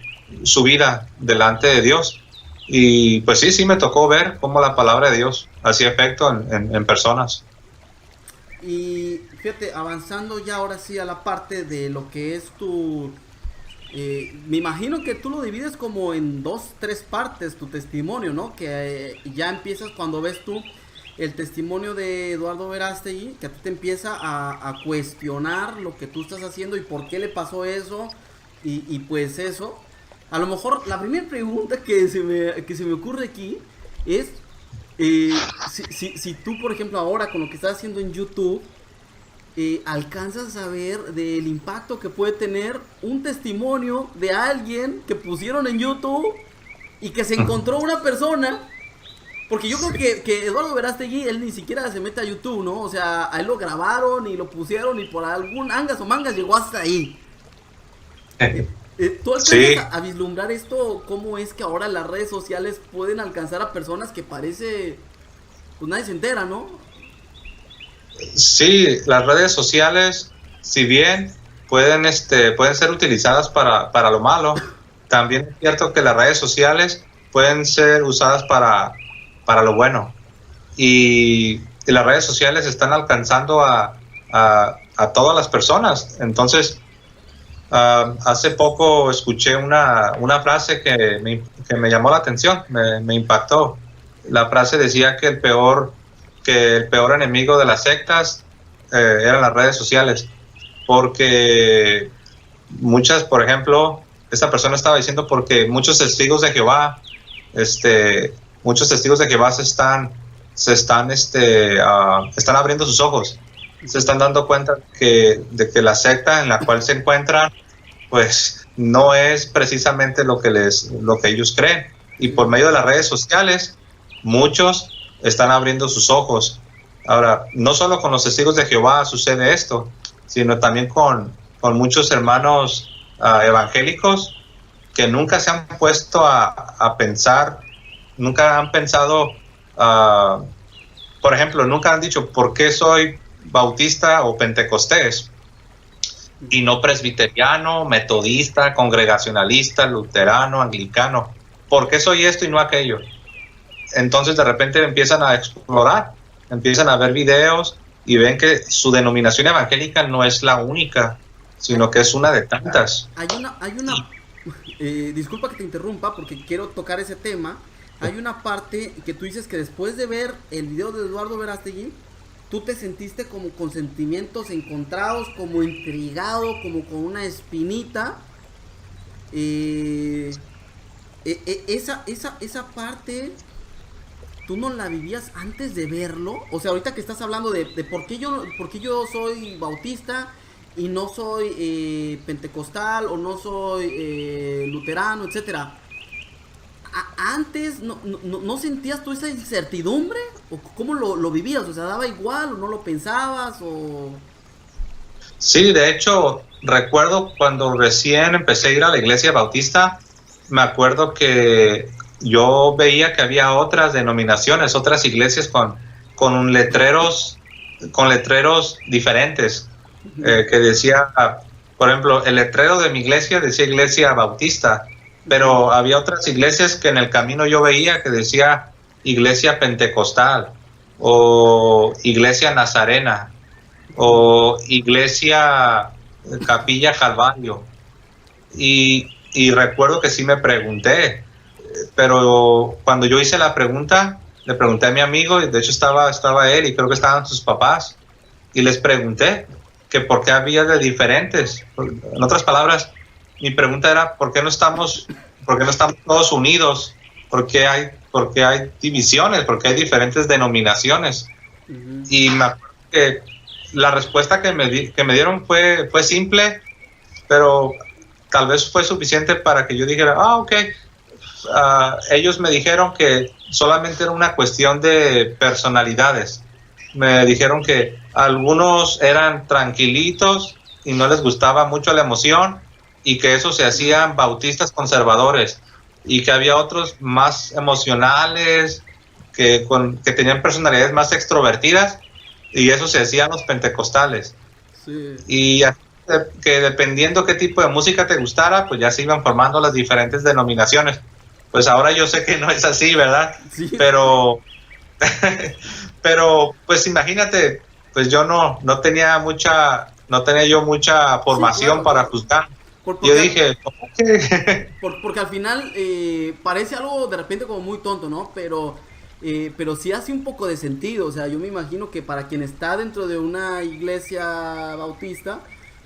su vida delante de Dios. Y pues sí me tocó ver cómo la palabra de Dios hacía efecto en personas.
Y fíjate, avanzando ya ahora sí a la parte de lo que es tu... me imagino que tú lo divides como en 2-3 partes tu testimonio, ¿no? Que ya empiezas cuando ves tú el testimonio de Eduardo Verástegui, que a ti te empieza a cuestionar lo que tú estás haciendo y por qué le pasó eso, y pues eso. A lo mejor la primera pregunta que se me ocurre aquí es, si tú, por ejemplo, ahora con lo que estás haciendo en YouTube, alcanzas a ver del impacto que puede tener un testimonio de alguien que pusieron en YouTube y que se encontró una persona. Porque yo creo que Eduardo Verástegui, él ni siquiera se mete a YouTube, ¿no? O sea, a él lo grabaron y lo pusieron y por algún angas o mangas llegó hasta ahí. ¿Tú alcanzas a vislumbrar esto? ¿Cómo es que ahora las redes sociales pueden alcanzar a personas que parece... pues nadie se entera, ¿no?
Sí, las redes sociales, si bien pueden ser utilizadas para lo malo, también es cierto que las redes sociales pueden ser usadas para lo bueno. Y las redes sociales están alcanzando a todas las personas. Entonces, hace poco escuché una frase que me llamó la atención, me impactó. La frase decía que el peor enemigo de las sectas eran las redes sociales, porque por ejemplo, esta persona estaba diciendo porque muchos testigos de Jehová se están abriendo sus ojos, se están dando cuenta de que la secta en la cual se encuentran pues no es precisamente lo que ellos creen, y por medio de las redes sociales muchos están abriendo sus ojos. Ahora, no solo con los testigos de Jehová sucede esto, sino también con muchos hermanos evangélicos que nunca se han puesto a pensar, nunca han pensado, por ejemplo, nunca han dicho ¿por qué soy bautista o pentecostés y no presbiteriano, metodista, congregacionalista, luterano, anglicano? ¿Por qué soy esto y no aquello? Entonces de repente empiezan a explorar, empiezan a ver videos y ven que su denominación evangélica no es la única, sino que es una de tantas.
Hay una disculpa que te interrumpa porque quiero tocar ese tema. Hay una parte que tú dices que después de ver el video de Eduardo Verástegui, tú te sentiste como con sentimientos encontrados, como intrigado, como con una espinita. Esa parte, ¿tú no la vivías antes de verlo? O sea, ahorita que estás hablando de por qué yo soy bautista y no soy pentecostal o no soy luterano, etcétera. Antes no sentías tú esa incertidumbre, o cómo lo vivías, o sea, daba igual o no lo pensabas o...
Sí, de hecho recuerdo cuando recién empecé a ir a la iglesia bautista, me acuerdo que yo veía que había otras denominaciones, otras iglesias con letreros diferentes, que decía, por ejemplo, el letrero de mi iglesia decía iglesia bautista, pero había otras iglesias que en el camino yo veía que decía iglesia pentecostal o iglesia nazarena o iglesia capilla Calvario, y recuerdo que sí me pregunté, pero cuando yo hice la pregunta, le pregunté a mi amigo, y de hecho estaba él y creo que estaban sus papás, y les pregunté que por qué había de diferentes. En otras palabras, mi pregunta era ¿por qué no estamos todos unidos? ¿Por qué hay divisiones? ¿Por qué hay diferentes denominaciones? Uh-huh. Y me acuerdo que la respuesta que me dieron fue simple, pero tal vez fue suficiente para que yo dijera, ok, ellos me dijeron que solamente era una cuestión de personalidades. Me dijeron que algunos eran tranquilitos y no les gustaba mucho la emoción y que eso se hacían bautistas conservadores, y que había otros más emocionales que tenían personalidades más extrovertidas, y eso se hacían los pentecostales.
Sí.
Y que dependiendo qué tipo de música te gustara, pues ya se iban formando las diferentes denominaciones. Pues ahora yo sé que no es así, ¿verdad?
Sí.
Pero pero pues imagínate, pues yo no tenía yo mucha formación,
claro,
para
claro.
juzgar.
Porque,
Yo dije, ¿cómo que?
porque al final parece algo de repente como muy tonto, ¿no? Pero sí hace un poco de sentido. O sea, yo me imagino que para quien está dentro de una iglesia bautista,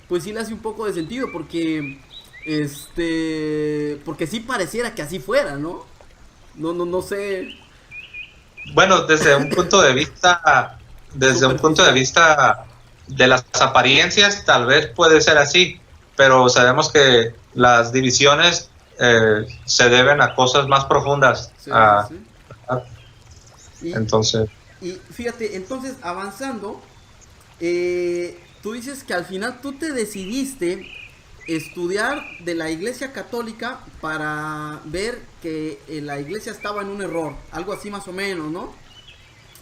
pues sí le hace un poco de sentido, porque sí pareciera que así fuera, ¿no? No sé.
Bueno, desde un punto de
Superficial.
vista de las apariencias, tal vez puede ser así, pero sabemos que las divisiones se deben a cosas más profundas.
Sí, sí. Y,
Entonces,
y fíjate, entonces avanzando, tú dices que al final tú te decidiste estudiar de la iglesia católica para ver que la iglesia estaba en un error, algo así más o menos, ¿no?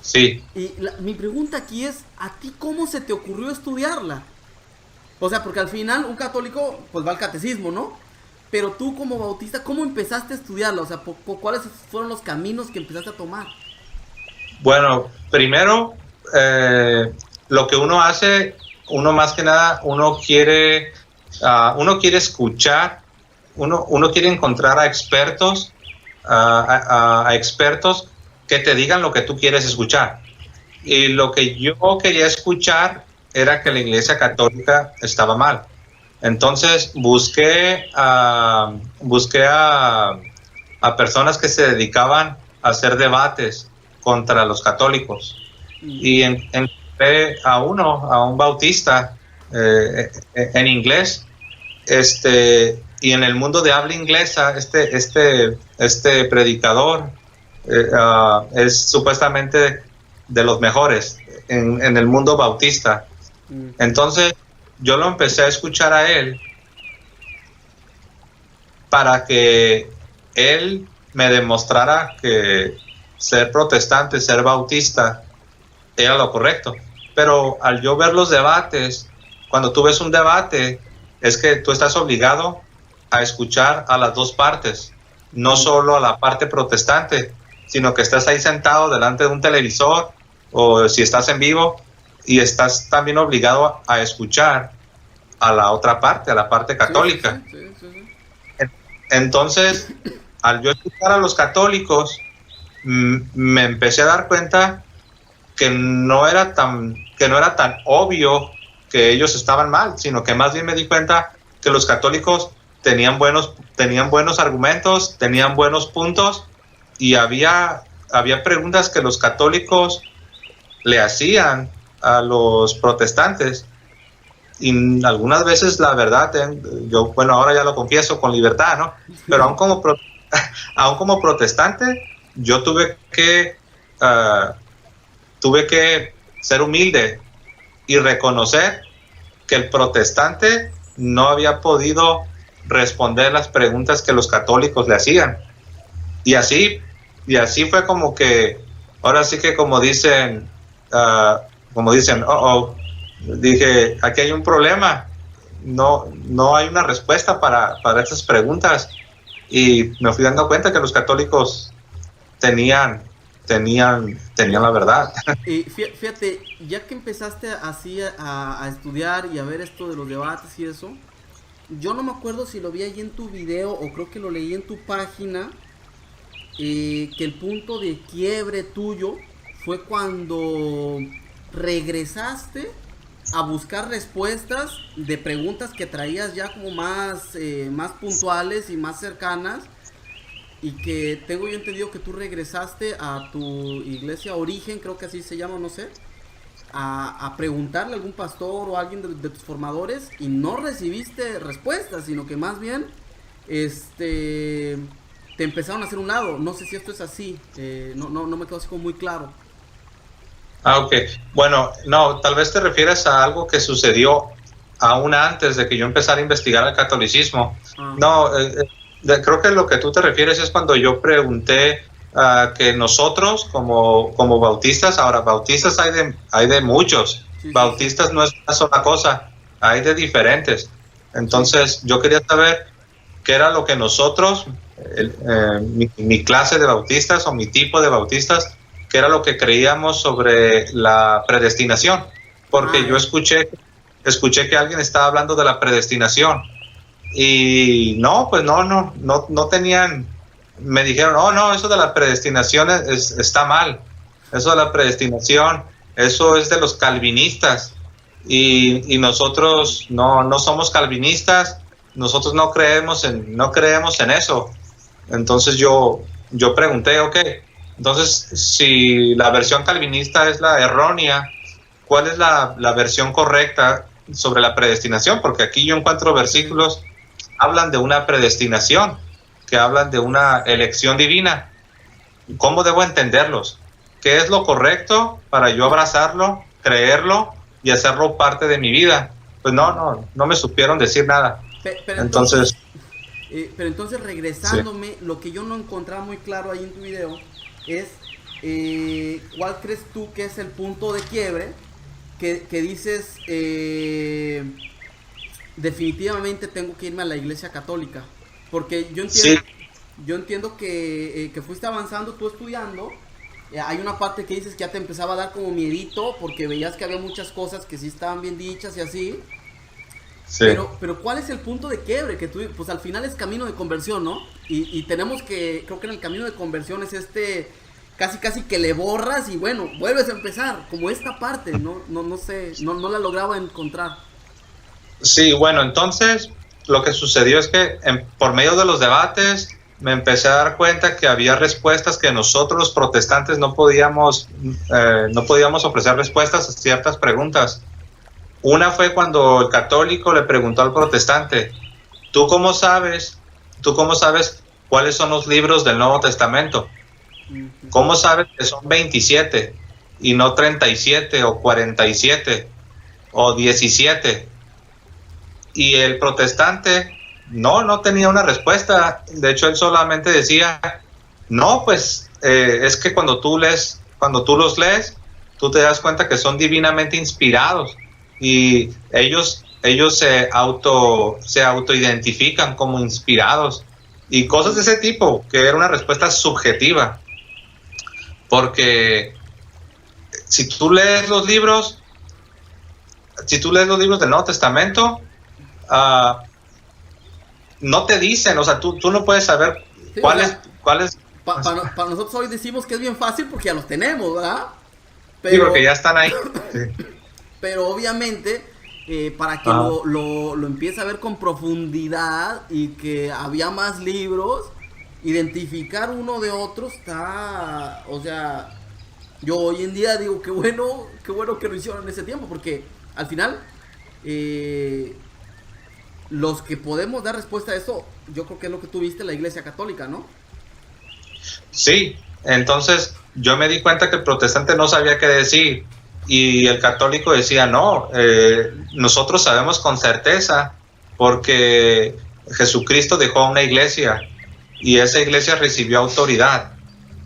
sí.
Y mi pregunta aquí es, ¿a ti cómo se te ocurrió estudiarla? O sea, porque al final un católico pues va al catecismo, ¿no? Pero tú como bautista, ¿cómo empezaste a estudiarla? O sea, ¿cuáles fueron los caminos que empezaste a tomar?
Bueno, primero, lo que uno hace, uno más que nada, uno quiere escuchar, uno quiere encontrar a expertos, a expertos que te digan lo que tú quieres escuchar. Y lo que yo quería escuchar era que la Iglesia Católica estaba mal. Entonces busqué a personas que se dedicaban a hacer debates contra los católicos. Y encontré a un bautista en inglés, y en el mundo de habla inglesa, este predicador es supuestamente de los mejores en el mundo bautista. Entonces yo lo empecé a escuchar a él para que él me demostrara que ser protestante, ser bautista, era lo correcto. Pero al yo ver los debates, cuando tú ves un debate, es que tú estás obligado a escuchar a las dos partes, no solo a la parte protestante, sino que estás ahí sentado delante de un televisor, o si estás en vivo, y estás también obligado a escuchar a la otra parte, a la parte católica.
Sí.
Entonces, al yo escuchar a los católicos, me empecé a dar cuenta que no era tan obvio que ellos estaban mal, sino que más bien me di cuenta que los católicos tenían buenos argumentos, tenían buenos puntos, y había preguntas que los católicos le hacían a los protestantes, y algunas veces, la verdad, yo, bueno, ahora ya lo confieso con libertad, ¿no? Pero aún como protestante, yo tuve que ser humilde y reconocer que el protestante no había podido responder las preguntas que los católicos le hacían. Y así fue como que, ahora sí que como dicen, dije, aquí hay un problema, no hay una respuesta para estas preguntas. Y me fui dando cuenta que los católicos tenían la verdad.
Y fíjate, ya que empezaste así a estudiar y a ver esto de los debates y eso, yo no me acuerdo si lo vi ahí en tu video o creo que lo leí en tu página, que el punto de quiebre tuyo fue cuando regresaste a buscar respuestas de preguntas que traías ya como más puntuales y más cercanas, y que tengo yo entendido que tú regresaste a tu iglesia origen, creo que así se llama, no sé, a preguntarle a algún pastor o a alguien de tus formadores, y no recibiste respuestas, sino que más bien te empezaron a hacer un lado. No sé si esto es así, no me quedó así como muy claro.
Ah, ok. Bueno, no, tal vez te refieres a algo que sucedió aún antes de que yo empezara a investigar el catolicismo. No, creo que lo que tú te refieres es cuando yo pregunté que nosotros como bautistas, ahora bautistas hay de muchos, sí, bautistas sí. No es una sola cosa, hay de diferentes. Entonces sí. Yo quería saber qué era lo que nosotros, mi clase de bautistas o mi tipo de bautistas, qué era lo que creíamos sobre la predestinación, porque yo escuché que alguien estaba hablando de la predestinación y no, pues no tenían, me dijeron, no, eso de la predestinación está mal, eso de la predestinación, eso es de los calvinistas y nosotros no somos calvinistas, nosotros no creemos en eso. Entonces yo pregunté, ok, entonces si la versión calvinista es la errónea, ¿cuál es la versión correcta sobre la predestinación? Porque aquí yo encuentro versículos que hablan de una predestinación, que hablan de una elección divina. ¿Cómo debo entenderlos? ¿Qué es lo correcto para yo abrazarlo, creerlo y hacerlo parte de mi vida? Pues no me supieron decir nada.
Pero entonces regresándome, sí. Lo que yo no encontraba muy claro ahí en tu video es ¿cuál crees tú que es el punto de quiebre que dices definitivamente tengo que irme a la iglesia católica? Porque yo entiendo que fuiste avanzando tú estudiando, hay una parte que dices que ya te empezaba a dar como miedito porque veías que había muchas cosas que sí estaban bien dichas y así. Sí. Pero ¿cuál es el punto de quiebre? Que tú, pues al final es camino de conversión, ¿no? Y tenemos que, creo que en el camino de conversión es casi que le borras y bueno, vuelves a empezar, como esta parte, no sé, no la lograba encontrar.
Sí, bueno, entonces lo que sucedió es que por medio de los debates me empecé a dar cuenta que había respuestas que nosotros los protestantes no podíamos ofrecer respuestas a ciertas preguntas. Una fue cuando el católico le preguntó al protestante, ¿tú cómo sabes cuáles son los libros del Nuevo Testamento? ¿Cómo sabes que son 27 y no 37 o 47 o 17? Y el protestante no tenía una respuesta. De hecho, él solamente decía, no, pues es que cuando tú los lees, tú te das cuenta que son divinamente inspirados. Y ellos se autoidentifican como inspirados y cosas de ese tipo, que era una respuesta subjetiva, porque si tú lees los libros del Nuevo Testamento, no te dicen, o sea, tú no puedes saber sí, cuáles
para nosotros hoy decimos que es bien fácil porque ya los tenemos, ¿verdad?
Sí, porque ya están ahí. Sí.
Pero obviamente, para que lo empiece a ver con profundidad y que había más libros, identificar uno de otro está, o sea, yo hoy en día digo, qué bueno que lo hicieron en ese tiempo, porque al final, los que podemos dar respuesta a eso, yo creo que es lo que tú viste en la Iglesia Católica, ¿no?
Sí, entonces yo me di cuenta que el protestante no sabía qué decir. Y el católico decía, no, nosotros sabemos con certeza porque Jesucristo dejó una iglesia y esa iglesia recibió autoridad.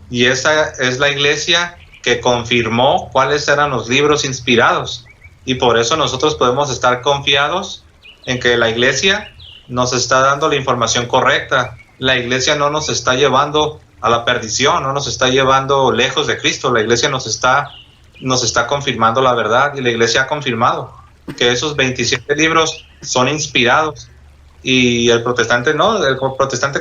Y esa es la iglesia que confirmó cuáles eran los libros inspirados. Y por eso nosotros podemos estar confiados en que la iglesia nos está dando la información correcta. La iglesia no nos está llevando a la perdición, no nos está llevando lejos de Cristo. La iglesia nos está confirmando la verdad y la iglesia ha confirmado que esos 27 libros son inspirados y el protestante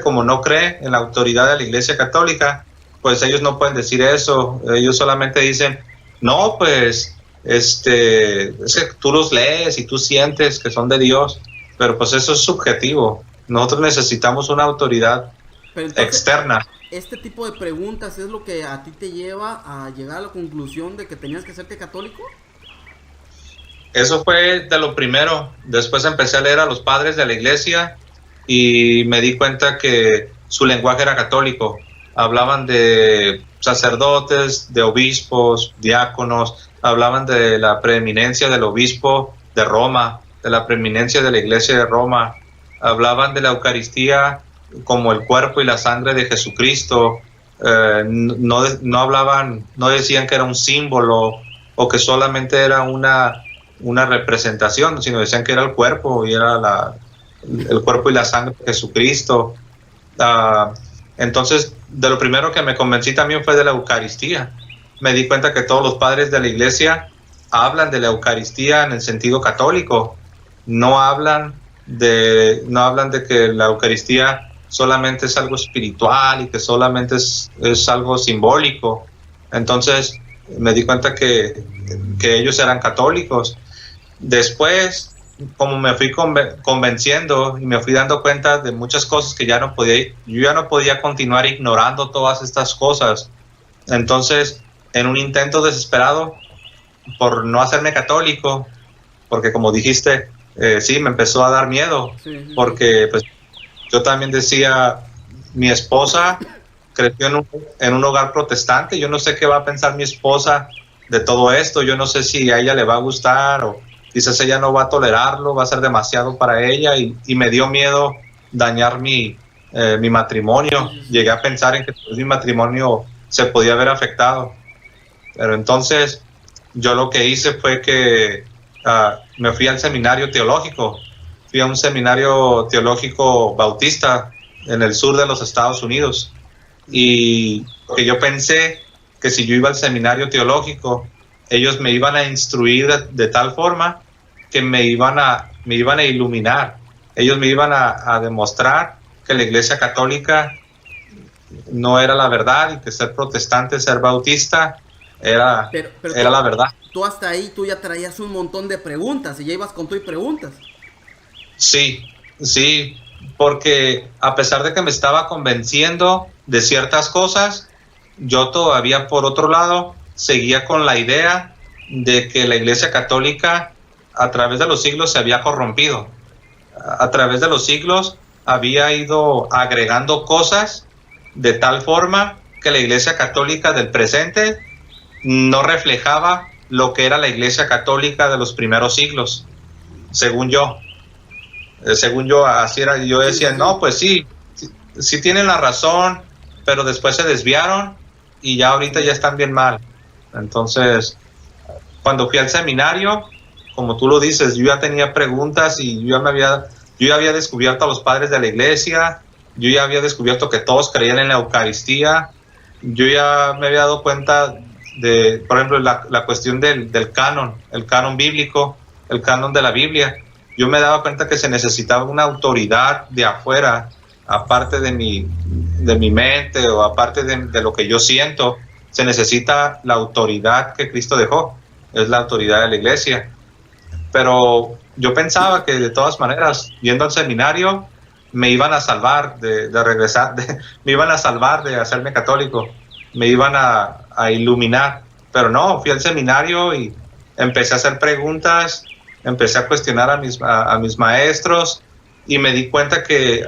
como no cree en la autoridad de la iglesia católica, pues ellos no pueden decir eso, ellos solamente dicen, no, pues es que tú los lees y tú sientes que son de Dios, pero pues eso es subjetivo, nosotros necesitamos una autoridad externa.
¿Este tipo de preguntas es lo que a ti te lleva a llegar a la conclusión de que tenías que serte católico?
Eso fue de lo primero. Después empecé a leer a los padres de la iglesia y me di cuenta que su lenguaje era católico. Hablaban de sacerdotes, de obispos, diáconos, hablaban de la preeminencia del obispo de Roma, de la preeminencia de la iglesia de Roma, hablaban de la Eucaristía como el cuerpo y la sangre de Jesucristo. No hablaban, no decían que era un símbolo o que solamente era una representación, sino decían que era el cuerpo y era el cuerpo y la sangre de Jesucristo. Entonces, de lo primero que me convencí también fue de la Eucaristía. Me di cuenta que todos los padres de la iglesia hablan de la Eucaristía en el sentido católico. No hablan de que la Eucaristía solamente es algo espiritual y que solamente es algo simbólico. Entonces me di cuenta que ellos eran católicos. Después, como me fui convenciendo y me fui dando cuenta de muchas cosas que yo ya no podía continuar ignorando todas estas cosas. Entonces, en un intento desesperado por no hacerme católico, porque como dijiste, sí, me empezó a dar miedo, porque pues yo también decía, mi esposa creció en un hogar protestante, yo no sé qué va a pensar mi esposa de todo esto, yo no sé si a ella le va a gustar o quizás ella no va a tolerarlo, va a ser demasiado para ella y me dio miedo dañar mi matrimonio. Llegué a pensar en que mi matrimonio se podía ver afectado. Pero entonces yo lo que hice fue que me fui al seminario teológico. Fui a un seminario teológico bautista en el sur de los Estados Unidos. Y porque yo pensé que si yo iba al seminario teológico, ellos me iban a instruir de tal forma que me iban a iluminar. Ellos me iban a demostrar que la Iglesia Católica no era la verdad y que ser protestante, ser bautista, era la verdad.
Tú hasta ahí, tú ya traías un montón de preguntas y ya ibas con tú y preguntas.
Sí, porque a pesar de que me estaba convenciendo de ciertas cosas, yo todavía, por otro lado, seguía con la idea de que la Iglesia Católica a través de los siglos se había corrompido. A través de los siglos había ido agregando cosas de tal forma que la Iglesia Católica del presente no reflejaba lo que era la Iglesia Católica de los primeros siglos, según yo. Así era. Yo decía, no, pues sí tienen la razón, pero después se desviaron y ya ahorita ya están bien mal. Entonces, cuando fui al seminario, como tú lo dices, yo ya tenía preguntas y yo ya había descubierto a los padres de la iglesia, yo ya había descubierto que todos creían en la Eucaristía, yo ya me había dado cuenta de, por ejemplo, la cuestión del canon, el canon bíblico, el canon de la Biblia. Yo me daba cuenta que se necesitaba una autoridad de afuera, aparte de mi mente o aparte de lo que yo siento. Se necesita la autoridad que Cristo dejó, es la autoridad de la iglesia. Pero yo pensaba que de todas maneras, yendo al seminario, me iban a salvar de regresar, me iban a salvar de hacerme católico, me iban a iluminar. Pero no, fui al seminario y empecé a hacer preguntas, empecé a cuestionar a mis maestros y me di cuenta que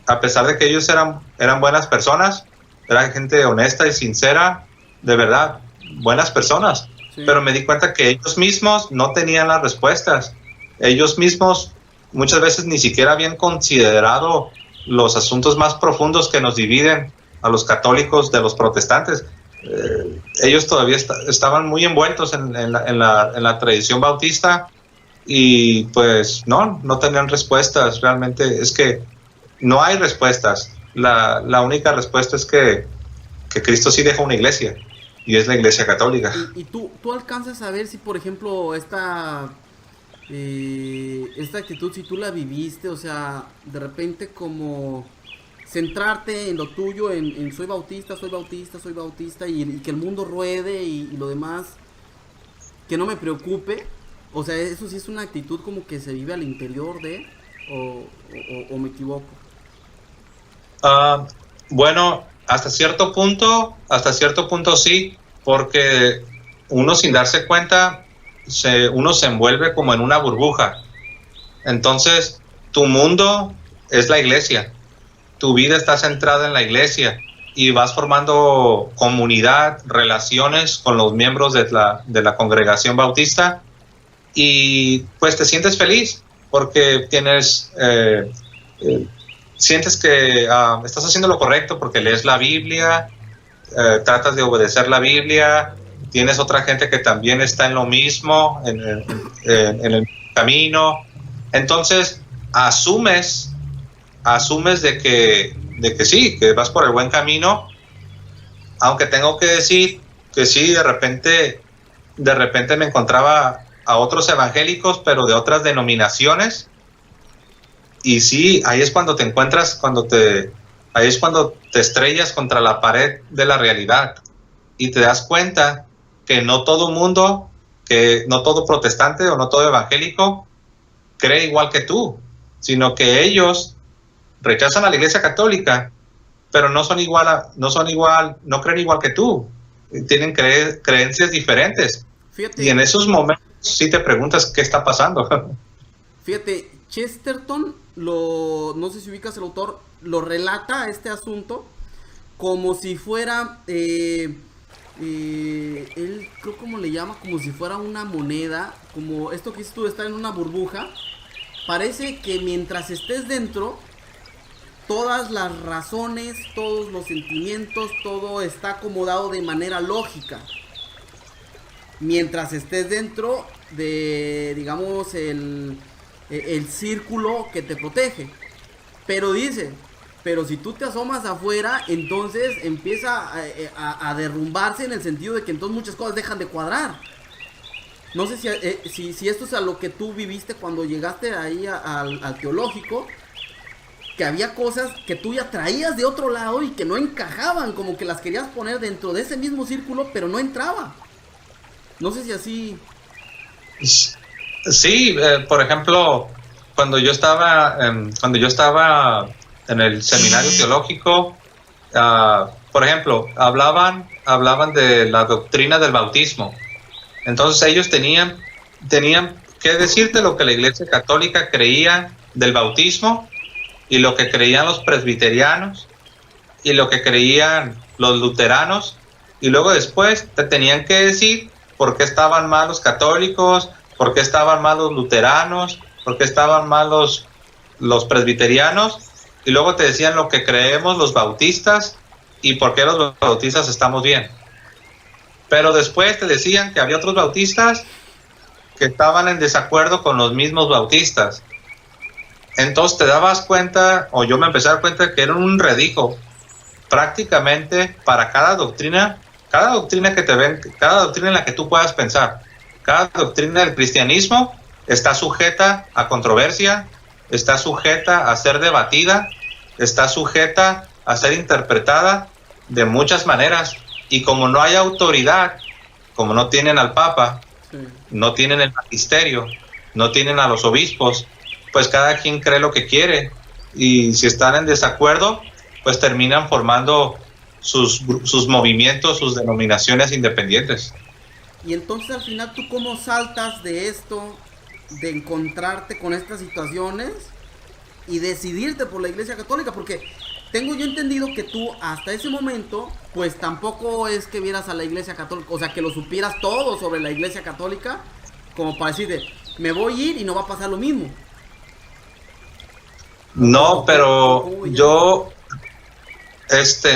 a pesar de que ellos eran buenas personas, eran gente honesta y sincera, de verdad, buenas personas. Sí. Pero me di cuenta que ellos mismos no tenían las respuestas. Ellos mismos muchas veces ni siquiera habían considerado los asuntos más profundos que nos dividen a los católicos de los protestantes. Ellos todavía estaban muy envueltos en la tradición bautista y pues no tenían respuestas. Realmente es que no hay respuestas. La única respuesta es que Cristo sí dejó una iglesia y es la Iglesia Católica.
¿Y tú alcanzas a ver si, por ejemplo, esta actitud, si tú la viviste, o sea, de repente como centrarte en lo tuyo, en soy bautista, y que el mundo ruede y lo demás, que no me preocupe? O sea, eso sí es una actitud como que se vive al interior de, o me equivoco.
Bueno, hasta cierto punto sí, porque uno sin darse cuenta, uno se envuelve como en una burbuja. Entonces, tu mundo es la iglesia tu vida está centrada en la iglesia y vas formando comunidad, relaciones con los miembros de la congregación bautista, y pues te sientes feliz porque sientes que estás haciendo lo correcto porque lees la Biblia, tratas de obedecer la Biblia, tienes otra gente que también está en lo mismo, en el camino. Entonces asumes de que sí, que vas por el buen camino, aunque tengo que decir que sí, de repente me encontraba a otros evangélicos, pero de otras denominaciones, y sí, ahí es cuando te encuentras, ahí es cuando te estrellas contra la pared de la realidad, y te das cuenta que no todo mundo, que no todo protestante o no todo evangélico cree igual que tú, sino que ellos rechazan a la Iglesia Católica, pero no creen igual que tú, tienen creencias diferentes.
Fíjate,
y en esos momentos sí te preguntas qué está pasando.
Fíjate, Chesterton, no sé si ubicas el autor, lo relata este asunto como si fuera, él creo como le llama, como si fuera una moneda, como esto que dices tú de estar en una burbuja. Parece que mientras estés dentro, todas las razones, todos los sentimientos, todo está acomodado de manera lógica. Mientras estés dentro de, digamos, el círculo que te protege. Pero dice, pero si tú te asomas afuera, entonces empieza a derrumbarse, en el sentido de que entonces muchas cosas dejan de cuadrar. No sé si esto es a lo que tú viviste cuando llegaste ahí al teológico, que había cosas que tú ya traías de otro lado y que no encajaban, como que las querías poner dentro de ese mismo círculo, pero no entraba. No sé si así...
Sí, por ejemplo, cuando yo estaba en el seminario teológico, por ejemplo, hablaban de la doctrina del bautismo. Entonces ellos tenían que decirte lo que la Iglesia Católica creía del bautismo, y lo que creían los presbiterianos, y lo que creían los luteranos, y luego después te tenían que decir por qué estaban mal los católicos, por qué estaban mal los luteranos, por qué estaban mal los presbiterianos, y luego te decían lo que creemos los bautistas y por qué los bautistas estamos bien. Pero después te decían que había otros bautistas que estaban en desacuerdo con los mismos bautistas. Entonces te dabas cuenta, o yo me empecé a dar cuenta, que era un redijo prácticamente para cada doctrina que te ven, cada doctrina en la que tú puedas pensar. Cada doctrina del cristianismo está sujeta a controversia, está sujeta a ser debatida, está sujeta a ser interpretada de muchas maneras. Y como no hay autoridad, como no tienen al Papa, no tienen el magisterio, no tienen a los obispos, pues cada quien cree lo que quiere, y si están en desacuerdo, pues terminan formando sus movimientos, sus denominaciones independientes.
Y entonces al final, ¿tú cómo saltas de esto, de encontrarte con estas situaciones y decidirte por la Iglesia Católica? Porque tengo yo entendido que tú hasta ese momento, pues tampoco es que vieras a la Iglesia Católica, o sea, que lo supieras todo sobre la Iglesia Católica, como para decirte, me voy a ir y no va a pasar lo mismo.
No, pero yo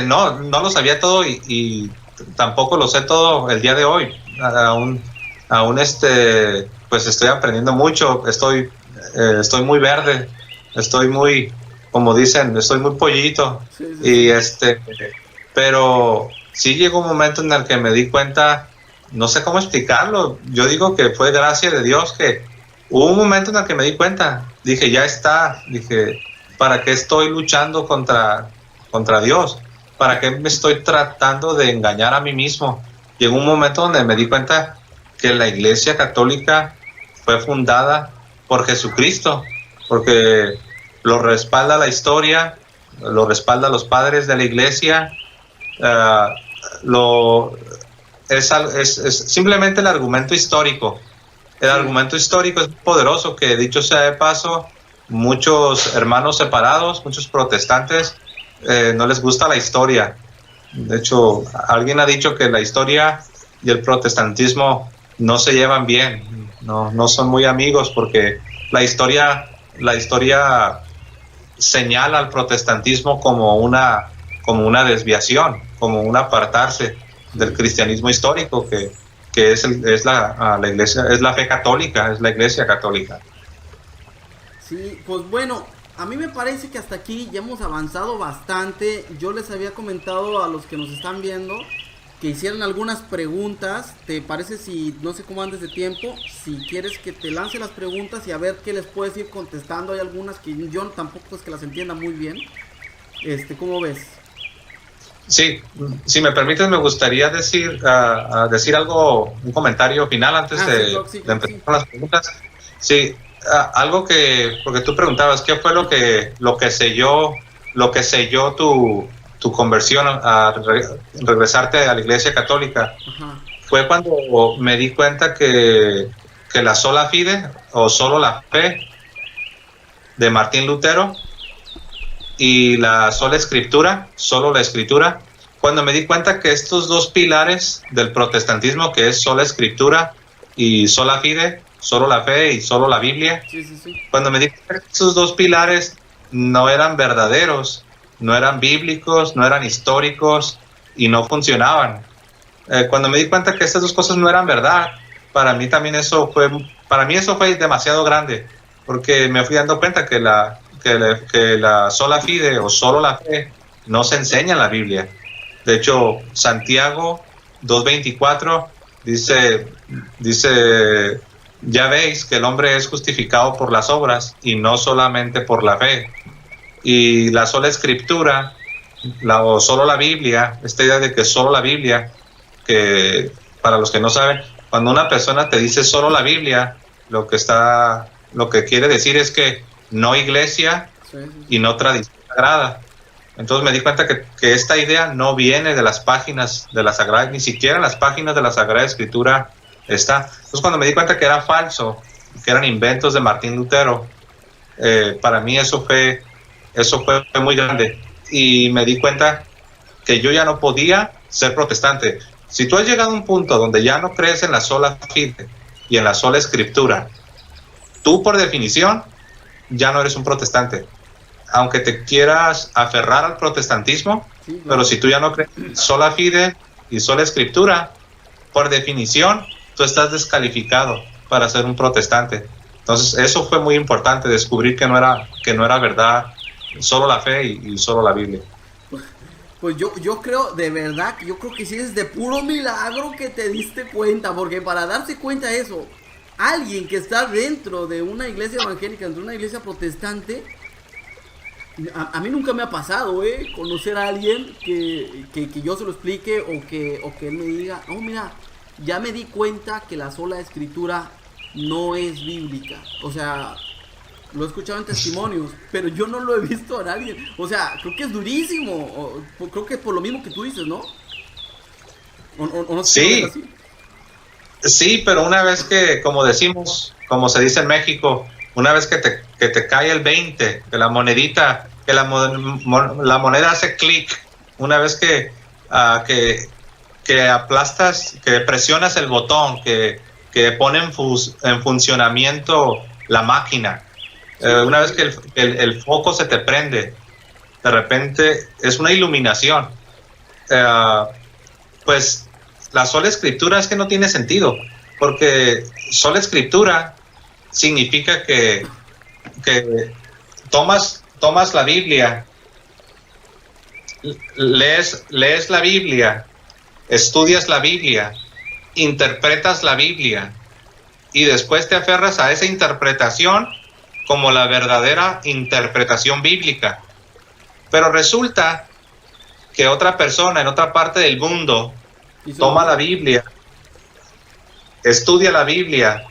no lo sabía todo, y tampoco lo sé todo el día de hoy. Aún pues estoy aprendiendo mucho, estoy muy verde, estoy muy, como dicen, estoy muy pollito. Sí. Y pero sí llegó un momento en el que me di cuenta, no sé cómo explicarlo, yo digo que fue gracia de Dios, que hubo un momento en el que me di cuenta, dije, ya está, ¿para qué estoy luchando contra Dios? ¿Para qué me estoy tratando de engañar a mí mismo? Llegó un momento donde me di cuenta que la Iglesia Católica fue fundada por Jesucristo, porque lo respalda la historia, lo respalda los padres de la Iglesia, es simplemente el argumento histórico. El argumento histórico es poderoso, que dicho sea de paso, muchos hermanos separados, muchos protestantes no les gusta la historia. De hecho, alguien ha dicho que la historia y el protestantismo no se llevan bien, no son muy amigos, porque la historia señala al protestantismo como una desviación, como un apartarse del cristianismo histórico, que es la iglesia, es la fe católica, es la iglesia católica.
Sí, pues bueno, a mí me parece que hasta aquí ya hemos avanzado bastante. Yo les había comentado a los que nos están viendo que hicieran algunas preguntas. ¿Te parece si, no sé cómo andes de tiempo, si quieres que te lance las preguntas y a ver qué les puedes ir contestando? Hay algunas que yo tampoco es que las entienda muy bien. ¿Cómo ves?
Sí, si me permites, me gustaría decir algo, un comentario final antes de empezar con las preguntas. Sí, algo porque tú preguntabas qué fue lo que selló tu conversión a regresarte a la Iglesia Católica.
Ajá.
Fue cuando me di cuenta que la sola fide, o solo la fe, de Martín Lutero, y la sola escritura, solo la escritura, cuando me di cuenta que estos dos pilares del protestantismo, que es sola escritura y sola fide, solo la fe y solo la Biblia,
sí.
Cuando me di cuenta que esos dos pilares no eran verdaderos, no eran bíblicos, no eran históricos y no funcionaban. Cuando me di cuenta que estas dos cosas no eran verdad, para mí eso fue demasiado grande, porque me fui dando cuenta que la sola fide o solo la fe no se enseña en la Biblia. De hecho, Santiago 2:24 dice, ya veis que el hombre es justificado por las obras y no solamente por la fe. Y la sola escritura, o solo la Biblia, esta idea de que solo la Biblia, que para los que no saben, cuando una persona te dice solo la Biblia, lo que quiere decir es que no iglesia y no tradición sagrada. Entonces me di cuenta que esta idea no viene de las páginas de la Sagrada, ni siquiera en las páginas de la Sagrada Escritura está. Entonces cuando me di cuenta que era falso, que eran inventos de Martín Lutero, para mí eso fue muy grande, y me di cuenta que yo ya no podía ser protestante. Si tú has llegado a un punto donde ya no crees en la sola fide y en la sola escritura, tú por definición ya no eres un protestante, aunque te quieras aferrar al protestantismo. Sí, claro. Pero si tú ya no crees en sola fide y sola escritura, por definición tú estás descalificado para ser un protestante. Entonces eso fue muy importante, descubrir que no era verdad solo la fe y solo la Biblia.
Pues yo creo, de verdad, yo creo que sí es de puro milagro que te diste cuenta, porque para darse cuenta de eso, alguien que está dentro de una iglesia evangélica, dentro de una iglesia protestante, a mí nunca me ha pasado, conocer a alguien que yo se lo explique o que él me diga, oh mira, ya me di cuenta que la sola escritura no es bíblica. O sea, lo he escuchado en testimonios, pero yo no lo he visto a nadie. O sea, creo que es durísimo. Creo que es por lo mismo que tú dices, ¿no? ¿O no
sí.
Así?
Sí, pero una vez que, como se dice en México, una vez que te cae el 20 de la monedita, que la moneda hace clic, una vez que aplastas, que presionas el botón, que pone en funcionamiento la máquina, una vez que el foco se te prende, de repente es una iluminación. Pues la sola escritura es que no tiene sentido, porque sola escritura significa que tomas la Biblia, lees la Biblia, estudias la Biblia, interpretas la Biblia y después te aferras a esa interpretación como la verdadera interpretación bíblica. Pero resulta que otra persona en otra parte del mundo toma la Biblia, estudia la Biblia,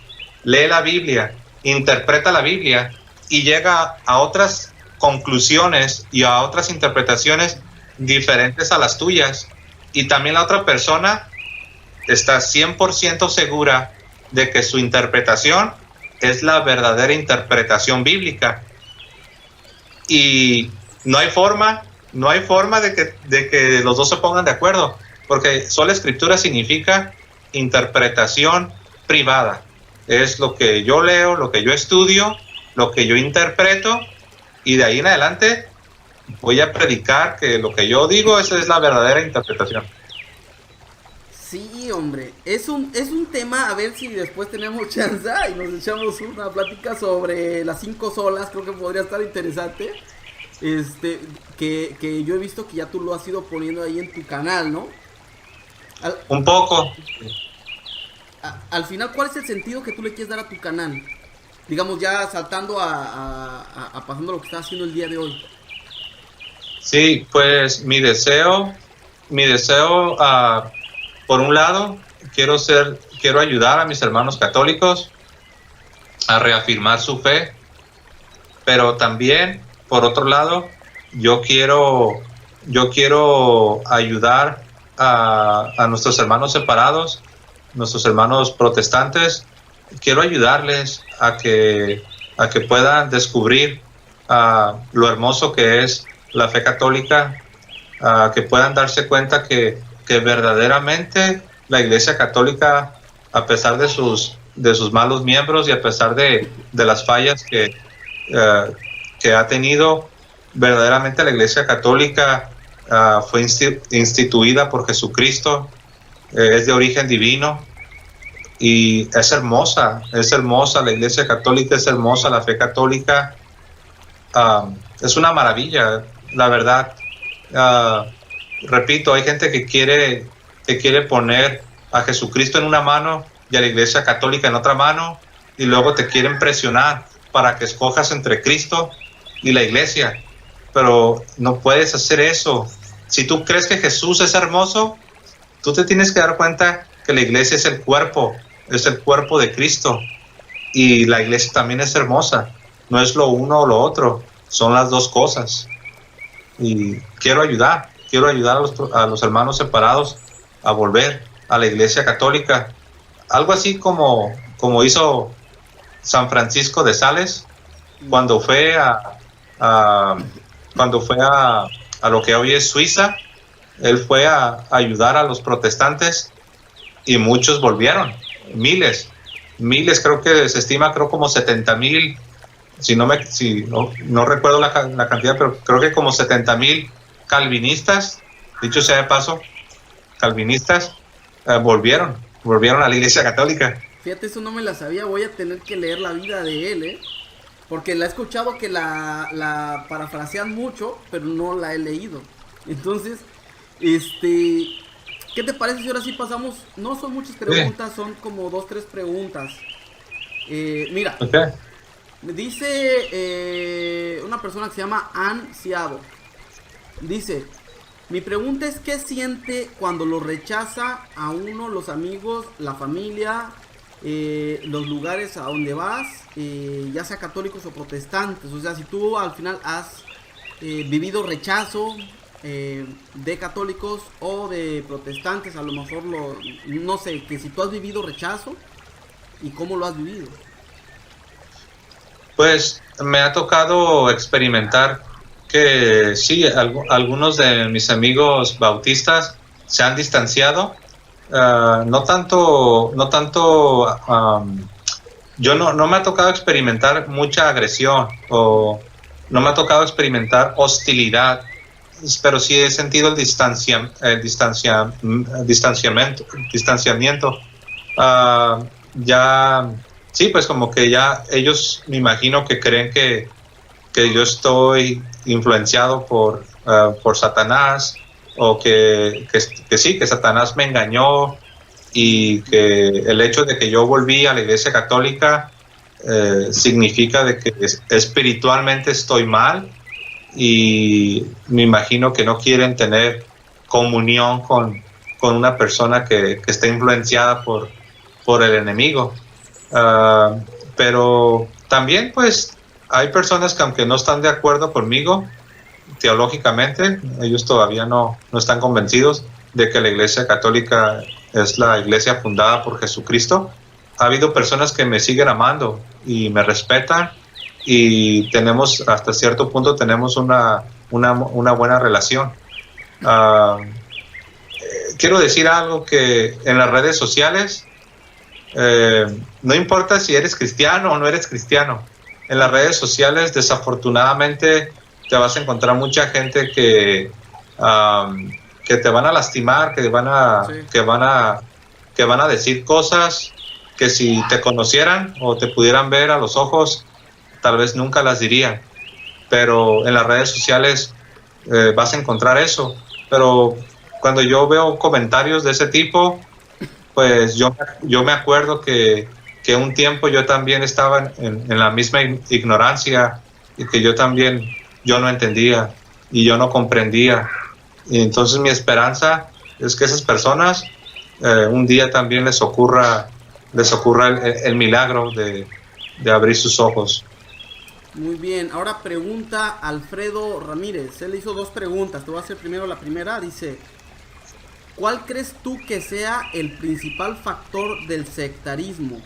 lee la Biblia, interpreta la Biblia y llega a otras conclusiones y a otras interpretaciones diferentes a las tuyas. Y también la otra persona está 100% segura de que su interpretación es la verdadera interpretación bíblica. Y no hay forma no hay forma de que los dos se pongan de acuerdo, porque sola escritura significa interpretación privada. Es lo que yo leo, lo que yo estudio, lo que yo interpreto, y de ahí en adelante voy a predicar que lo que yo digo, esa es la verdadera interpretación.
Sí, hombre, es un tema, a ver si después tenemos chance y nos echamos una plática sobre las 5 solas, creo que podría estar interesante. Que yo he visto que ya tú lo has ido poniendo ahí en tu canal, ¿no?
Un poco.
Al final, ¿cuál es el sentido que tú le quieres dar a tu canal? Digamos, ya saltando a pasando lo que estás haciendo el día de hoy.
Sí, pues mi deseo, por un lado, quiero ayudar a mis hermanos católicos a reafirmar su fe, pero también, por otro lado, yo quiero ayudar a nuestros hermanos separados, nuestros hermanos protestantes. Quiero ayudarles a que puedan descubrir lo hermoso que es la fe católica, que puedan darse cuenta que verdaderamente la Iglesia Católica, a pesar de sus malos miembros y a pesar de las fallas que ha tenido, verdaderamente la Iglesia Católica fue instituida por Jesucristo, es de origen divino y es hermosa la Iglesia Católica, es hermosa la fe católica, es una maravilla, la verdad. Repito, hay gente que quiere poner a Jesucristo en una mano y a la Iglesia Católica en otra mano, y luego te quieren presionar para que escojas entre Cristo y la Iglesia, pero no puedes hacer eso. Si tú crees que Jesús es hermoso, tú te tienes que dar cuenta que la Iglesia es el cuerpo de Cristo, y la Iglesia también es hermosa, no es lo uno o lo otro, son las dos cosas. Y quiero ayudar a los hermanos separados a volver a la Iglesia Católica, algo así como hizo San Francisco de Sales cuando fue a lo que hoy es Suiza. Él fue a ayudar a los protestantes y muchos volvieron, miles, creo que se estima como 70,000, no recuerdo la cantidad, pero creo que como 70,000 calvinistas, dicho sea de paso, calvinistas, volvieron a la Iglesia Católica.
Fíjate, eso no me la sabía, voy a tener que leer la vida de él, porque la he escuchado que la parafrasean mucho, pero no la he leído. Entonces, ¿qué te parece si ahora sí pasamos? No son muchas preguntas, son como 2-3 preguntas. Mira,
okay.
Me dice una persona que se llama Ann Ciado. Dice, mi pregunta es ¿qué siente cuando lo rechaza a uno, los amigos, la familia, los lugares a donde vas, ya sea católicos o protestantes? O sea, si tú al final has vivido rechazo de católicos o de protestantes, a lo mejor no sé, que si tú has vivido rechazo y cómo lo has vivido.
Pues me ha tocado experimentar que sí, algunos de mis amigos bautistas se han distanciado, no tanto, yo no me ha tocado experimentar mucha agresión o no me ha tocado experimentar hostilidad, pero sí he sentido el distanciamiento. Ya, sí, pues como que ya ellos me imagino que creen que yo estoy influenciado por Satanás, o que Satanás me engañó, y que el hecho de que yo volví a la Iglesia Católica significa de que espiritualmente estoy mal, y me imagino que no quieren tener comunión con una persona que está influenciada por el enemigo. Pero también pues hay personas que, aunque no están de acuerdo conmigo teológicamente, ellos todavía no están convencidos de que la Iglesia Católica es la iglesia fundada por Jesucristo. Ha habido personas que me siguen amando y me respetan, y hasta cierto punto tenemos una una buena relación. Quiero decir algo, que en las redes sociales, no importa si eres cristiano o no eres cristiano, en las redes sociales desafortunadamente te vas a encontrar mucha gente que te van a lastimar, que van a decir cosas que si te conocieran o te pudieran ver a los ojos, tal vez nunca las dirían. Pero en las redes sociales vas a encontrar eso. Pero cuando yo veo comentarios de ese tipo, pues yo me acuerdo que un tiempo yo también estaba en la misma ignorancia, y que yo no entendía y yo no comprendía. Y entonces mi esperanza es que esas personas un día también les ocurra el milagro de abrir sus ojos.
Muy bien, ahora pregunta Alfredo Ramírez. Él hizo dos preguntas. Te voy a hacer primero la primera. Dice: ¿cuál crees tú que sea el principal factor del sectarismo?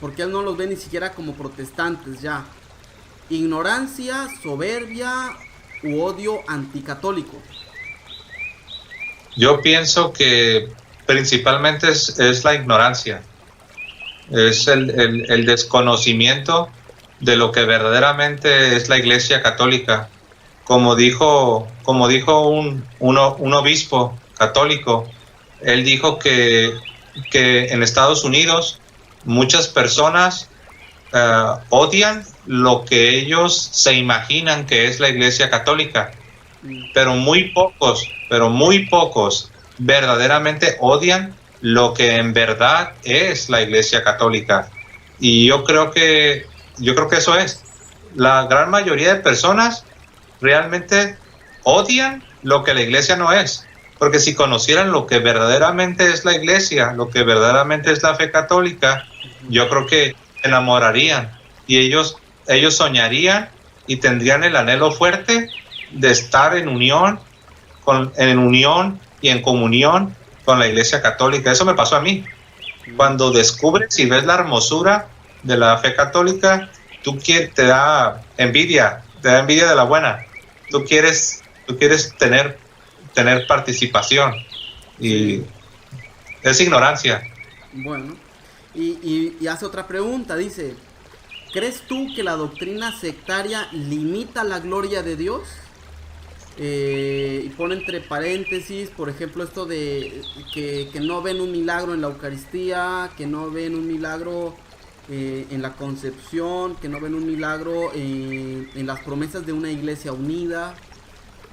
Porque él no los ve ni siquiera como protestantes ya. ¿Ignorancia, soberbia u odio anticatólico?
Yo pienso que principalmente es la ignorancia. Es el desconocimiento de lo que verdaderamente es la Iglesia Católica. Como dijo un obispo católico, él dijo que en Estados Unidos muchas personas odian lo que ellos se imaginan que es la Iglesia Católica, pero muy pocos verdaderamente odian lo que en verdad es la Iglesia Católica. Y yo creo que eso es. La gran mayoría de personas realmente odian lo que la Iglesia no es. Porque si conocieran lo que verdaderamente es la Iglesia, lo que verdaderamente es la fe católica, yo creo que se enamorarían y ellos soñarían y tendrían el anhelo fuerte de estar en unión y en comunión con la Iglesia Católica. Eso me pasó a mí. Cuando descubres y ves la hermosura de la fe católica, te da envidia de la buena. Tú quieres tener participación, y es ignorancia.
Bueno, y hace otra pregunta, dice: ¿crees tú que la doctrina sectaria limita la gloria de Dios? Y pone entre paréntesis, por ejemplo, esto de que no ven un milagro en la Eucaristía, que no ven un milagro en la concepción, que no ven un milagro en las promesas de una iglesia unida.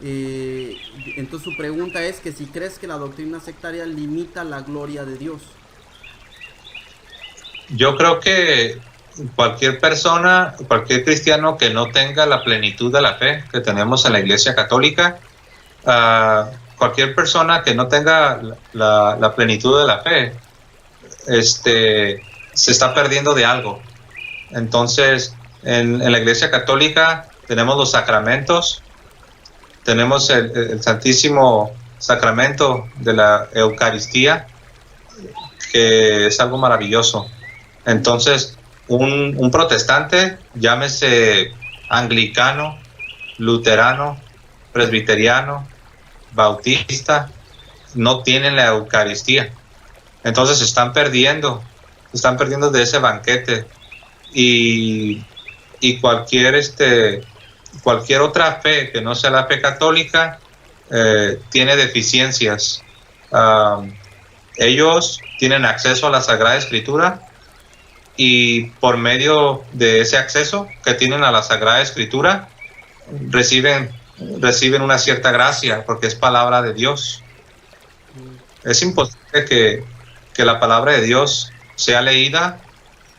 Entonces su pregunta es que si crees que la doctrina sectaria limita la gloria de Dios.
Yo creo que cualquier persona, cualquier cristiano que no tenga la plenitud de la fe que tenemos en la Iglesia Católica, cualquier persona que no tenga la plenitud de la fe, se está perdiendo de algo. Entonces, en la Iglesia Católica tenemos los sacramentos, tenemos el Santísimo Sacramento de la Eucaristía, que es algo maravilloso. Entonces, un protestante, llámese anglicano, luterano, presbiteriano, bautista, no tienen la Eucaristía. Entonces se están perdiendo de ese banquete. Y cualquier otra fe que no sea la fe católica tiene deficiencias. Ellos tienen acceso a la Sagrada Escritura, y por medio de ese acceso que tienen a la Sagrada Escritura reciben una cierta gracia, porque es palabra de Dios. Es imposible que la palabra de Dios sea leída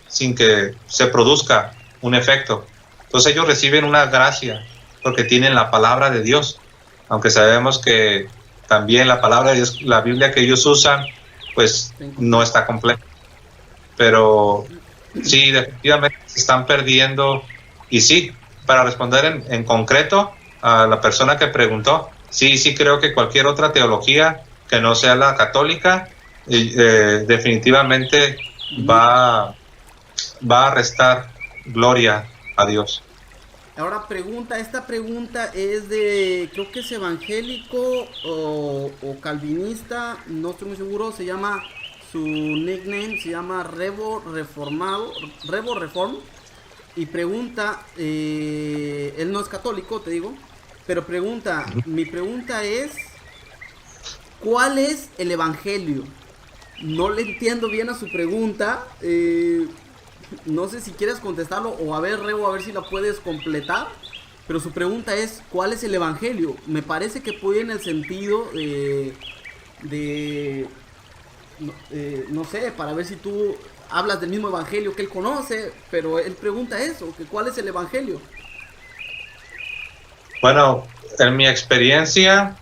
sin que se produzca un efecto. Entonces ellos reciben una gracia porque tienen la palabra de Dios, aunque sabemos que también la palabra de Dios, la Biblia que ellos usan, pues no está completa. Pero sí, definitivamente se están perdiendo. Y sí, para responder en concreto a la persona que preguntó, sí creo que cualquier otra teología que no sea la católica definitivamente va a restar gloria a Dios.
Ahora esta pregunta es de, creo que es evangélico o calvinista, no estoy muy seguro, se llama, su nickname se llama Rebo Reform, y pregunta, él no es católico, te digo, pero pregunta, mi pregunta es, ¿cuál es el evangelio? No le entiendo bien a su pregunta, no sé si quieres contestarlo o a ver, Rebo, a ver si la puedes completar. Pero su pregunta es, ¿cuál es el evangelio? Me parece que puede en el sentido no sé, para ver si tú hablas del mismo evangelio que él conoce, pero él pregunta eso, que ¿cuál es el evangelio?
Bueno, en mi experiencia,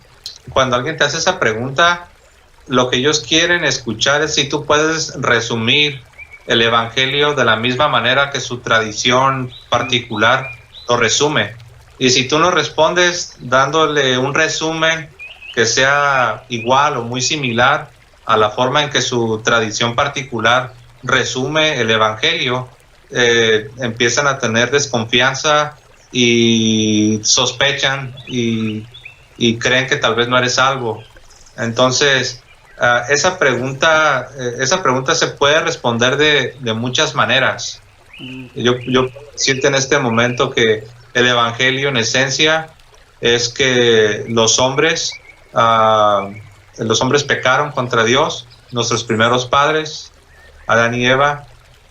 cuando alguien te hace esa pregunta, lo que ellos quieren escuchar es si tú puedes resumir el evangelio de la misma manera que su tradición particular lo resume. Y si tú no respondes dándole un resumen que sea igual o muy similar a la forma en que su tradición particular resume el evangelio, empiezan a tener desconfianza y sospechan y creen que tal vez no eres salvo. Entonces, esa pregunta se puede responder de muchas maneras. Yo puedo decirte en este momento que el evangelio en esencia es que los hombres pecaron contra Dios. Nuestros primeros padres, Adán y Eva,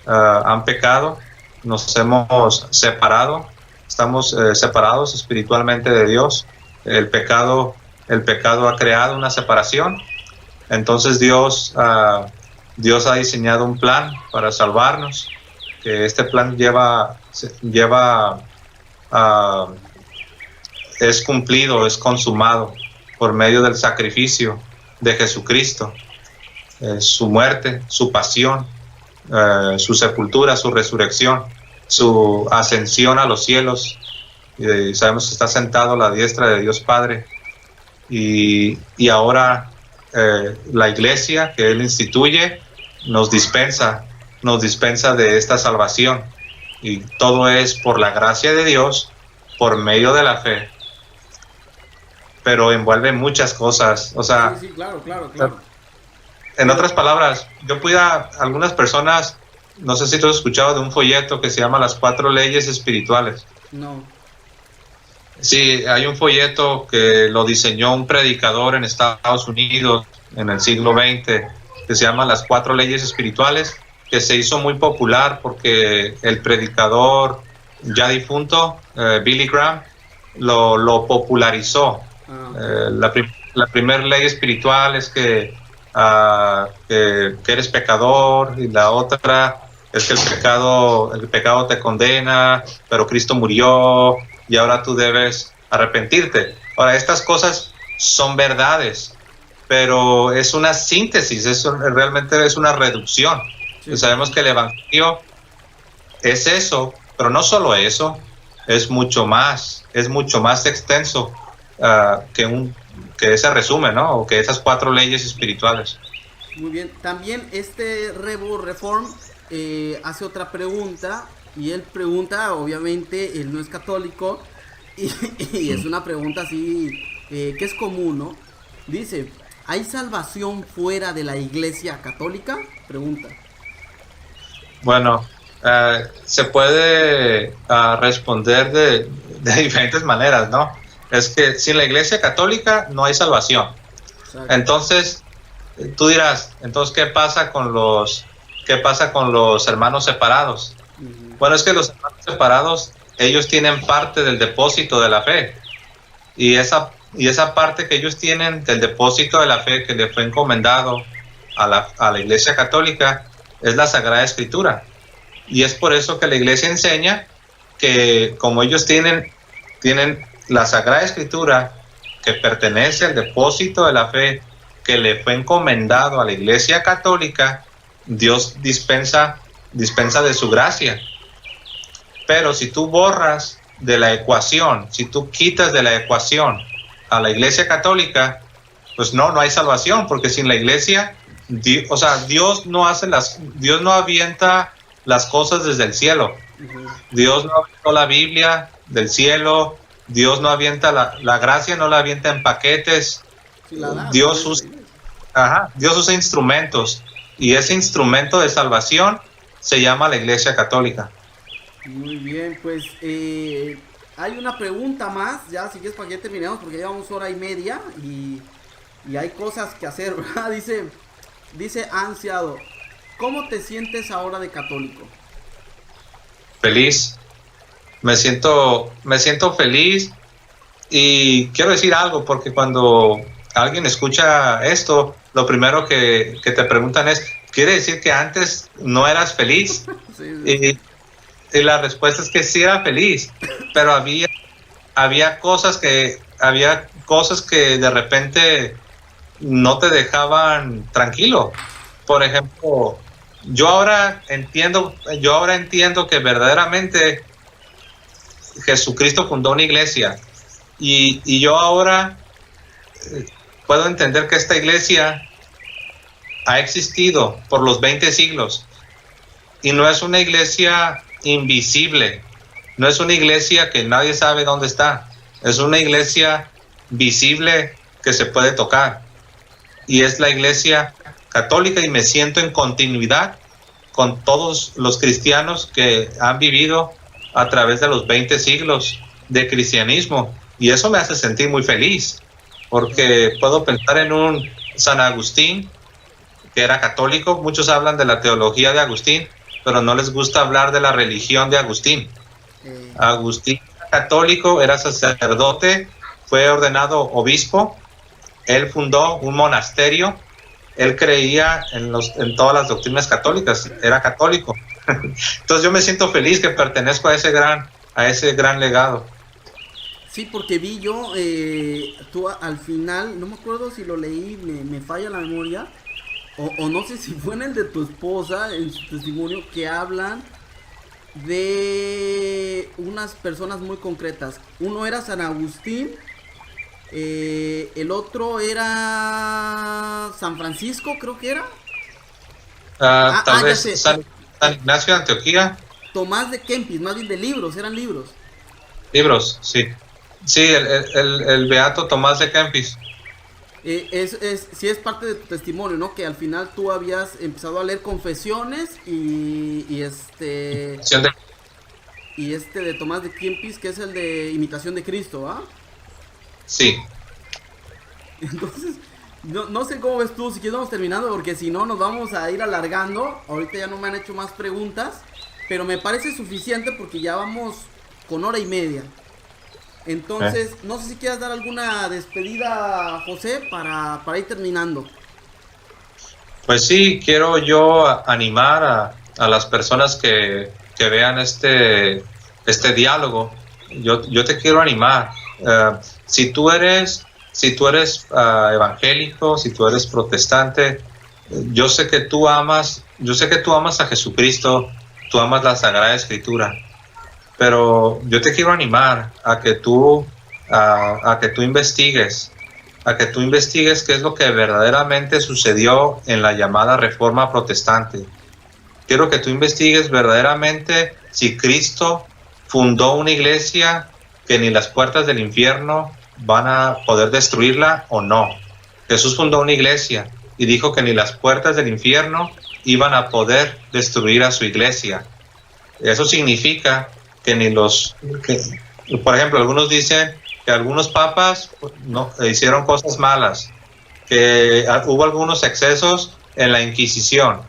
han pecado, nos hemos separado, estamos separados espiritualmente de Dios. El pecado ha creado una separación. Entonces Dios ha diseñado un plan para salvarnos, que este plan es cumplido, es consumado por medio del sacrificio de Jesucristo, su muerte, su pasión, su sepultura, su resurrección, su ascensión a los cielos. Y sabemos que está sentado a la diestra de Dios Padre. Y ahora la iglesia que Él instituye nos dispensa de esta salvación. Y todo es por la gracia de Dios, por medio de la fe. Pero envuelve muchas cosas. O sea,
sí, claro.
En otras palabras, yo pudiera, algunas personas, no sé si tú has escuchado de un folleto que se llama Las 4 Leyes Espirituales.
No.
Sí, hay un folleto que lo diseñó un predicador en Estados Unidos en el siglo XX, que se llama Las 4 Leyes Espirituales, que se hizo muy popular porque el predicador ya difunto, Billy Graham, lo popularizó. La primera ley espiritual es que eres pecador, y la otra es que el pecado te condena, pero Cristo murió y ahora tú debes arrepentirte. Ahora, estas cosas son verdades, pero es una síntesis, realmente es una reducción. Sí. Sabemos que el evangelio es eso, pero no solo eso, es mucho más extenso que ese resumen, ¿no? O que esas 4 leyes espirituales.
Muy bien. También Rebo Reform hace otra pregunta, y él pregunta, obviamente, él no es católico, y es una pregunta así que es común, ¿no? Dice, ¿hay salvación fuera de la Iglesia Católica? Pregunta.
Bueno, se puede responder de diferentes maneras, ¿no? Es que sin la Iglesia Católica no hay salvación. Exacto. Entonces, tú dirás, entonces, ¿qué pasa con los hermanos separados? Uh-huh. Bueno, es que los hermanos separados, ellos tienen parte del depósito de la fe. Y esa parte que ellos tienen del depósito de la fe que le fue encomendado a la Iglesia Católica es la Sagrada Escritura. Y es por eso que la Iglesia enseña que como ellos tienen la Sagrada Escritura que pertenece al depósito de la fe que le fue encomendado a la Iglesia Católica, Dios dispensa de su gracia. Pero si tú borras de la ecuación, si tú quitas de la ecuación a la Iglesia Católica, pues no hay salvación, porque sin la Iglesia, Dios no avienta las cosas desde el cielo. Uh-huh. Dios no aventó la Biblia del cielo. Dios no avienta la gracia, no la avienta en paquetes.
Sí, la da,
Dios usa instrumentos, y ese instrumento de salvación se llama la Iglesia Católica.
Muy bien, pues hay una pregunta más, ya si quieres para que ya terminemos, porque llevamos hora y media y hay cosas que hacer, ¿verdad? Dice Ansiado, ¿cómo te sientes ahora de católico?
Feliz, me siento feliz, y quiero decir algo, porque cuando alguien escucha esto, lo primero que te preguntan es, ¿quiere decir que antes no eras feliz? Sí. Y la respuesta es que sí era feliz, pero había cosas que de repente no te dejaban tranquilo. Por ejemplo, yo ahora entiendo que verdaderamente Jesucristo fundó una iglesia, y yo ahora puedo entender que esta iglesia ha existido por los 20 siglos, y no es una iglesia invisible, no es una iglesia que nadie sabe dónde está, es una iglesia visible que se puede tocar, y es la Iglesia Católica, y me siento en continuidad con todos los cristianos que han vivido a través de los 20 siglos de cristianismo, y eso me hace sentir muy feliz, porque puedo pensar en un San Agustín que era católico. Muchos hablan de la teología de Agustín, pero no les gusta hablar de la religión de Agustín. Agustín era católico, era sacerdote, fue ordenado obispo, él fundó un monasterio, él creía en todas las doctrinas católicas, era católico. Entonces yo me siento feliz que pertenezco a ese gran legado.
Sí, porque vi yo, tú al final, no me acuerdo si lo leí, me falla la memoria, o no sé si fue en el de tu esposa, en su testimonio, que hablan de unas personas muy concretas. Uno era San Agustín, el otro era San Francisco, creo que era.
Tal vez San Ignacio de Antioquía.
Tomás de Kempis, más bien de libros, eran libros.
Libros, sí. Sí, el beato Tomás de Kempis.
Sí, es parte de tu testimonio, ¿no? Que al final tú habías empezado a leer confesiones y de Tomás de Kempis, que es el de Imitación de Cristo, ¿ah?
Sí.
Entonces, no sé cómo ves tú, si quieres vamos terminando, porque si no nos vamos a ir alargando. Ahorita ya no me han hecho más preguntas, pero me parece suficiente porque ya vamos con hora y media. Entonces, no sé si quieras dar alguna despedida, José, para ir terminando.
Pues sí, quiero yo animar a las personas que vean este diálogo. Yo te quiero animar. Si tú eres evangélico, si tú eres protestante, yo sé que tú amas a Jesucristo, tú amas la Sagrada Escritura. Pero yo te quiero animar a que tú investigues qué es lo que verdaderamente sucedió en la llamada Reforma Protestante. Quiero que tú investigues verdaderamente si Cristo fundó una iglesia que ni las puertas del infierno van a poder destruirla o no. Jesús fundó una iglesia y dijo que ni las puertas del infierno iban a poder destruir a su iglesia. Eso significa que por ejemplo, algunos dicen que algunos papas no hicieron cosas malas, que hubo algunos excesos en la Inquisición,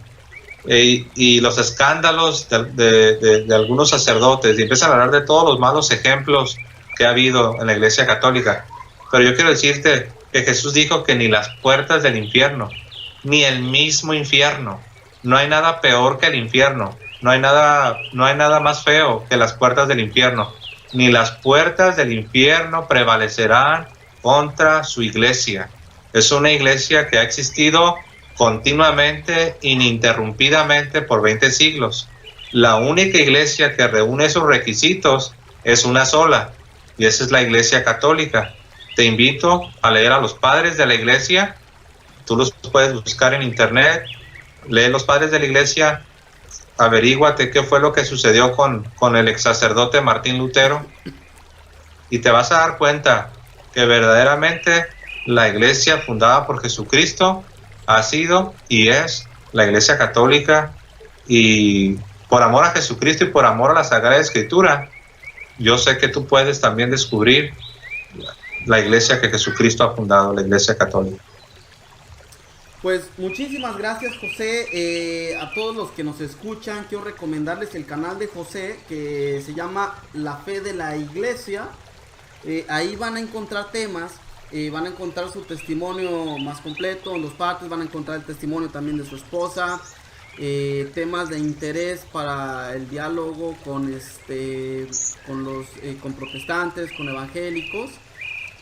y los escándalos de algunos sacerdotes, y empiezan a hablar de todos los malos ejemplos que ha habido en la Iglesia Católica. Pero yo quiero decirte que Jesús dijo que ni las puertas del infierno, ni el mismo infierno, no hay nada peor que el infierno. No hay nada más feo que las puertas del infierno. Ni las puertas del infierno prevalecerán contra su iglesia. Es una iglesia que ha existido continuamente, ininterrumpidamente por 20 siglos. La única iglesia que reúne esos requisitos es una sola, y esa es la Iglesia Católica. Te invito a leer a los padres de la iglesia. Tú los puedes buscar en internet. Lee los padres de la iglesia. Averíguate qué fue lo que sucedió con el ex sacerdote Martín Lutero. y te vas a dar cuenta que verdaderamente la iglesia fundada por Jesucristo ha sido y es la Iglesia Católica, y por amor a Jesucristo y por amor a la Sagrada Escritura, yo sé que tú puedes también descubrir la iglesia que Jesucristo ha fundado, la Iglesia Católica.
Pues muchísimas gracias, José. A todos los que nos escuchan, quiero recomendarles el canal de José, que se llama La Fe de la Iglesia. Ahí van a encontrar temas, van a encontrar su testimonio más completo en dos partes, van a encontrar el testimonio también de su esposa, temas de interés para el diálogo con con protestantes, con evangélicos.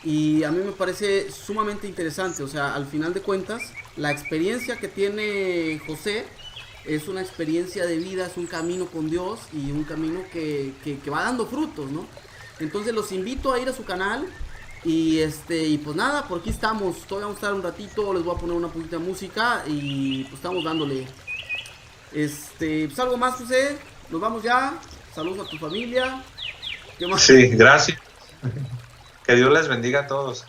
Y a mí me parece sumamente interesante. O sea, al final de cuentas, la experiencia que tiene José es una experiencia de vida, es un camino con Dios y un camino que va dando frutos, ¿no? Entonces los invito a ir a su canal y pues nada, por aquí estamos. Todavía vamos a estar un ratito, les voy a poner una poquita de música y pues estamos dándole. Pues algo más, José. Nos vamos ya. Saludos a tu familia. ¿Qué más?
Sí, gracias. Que Dios les bendiga a todos.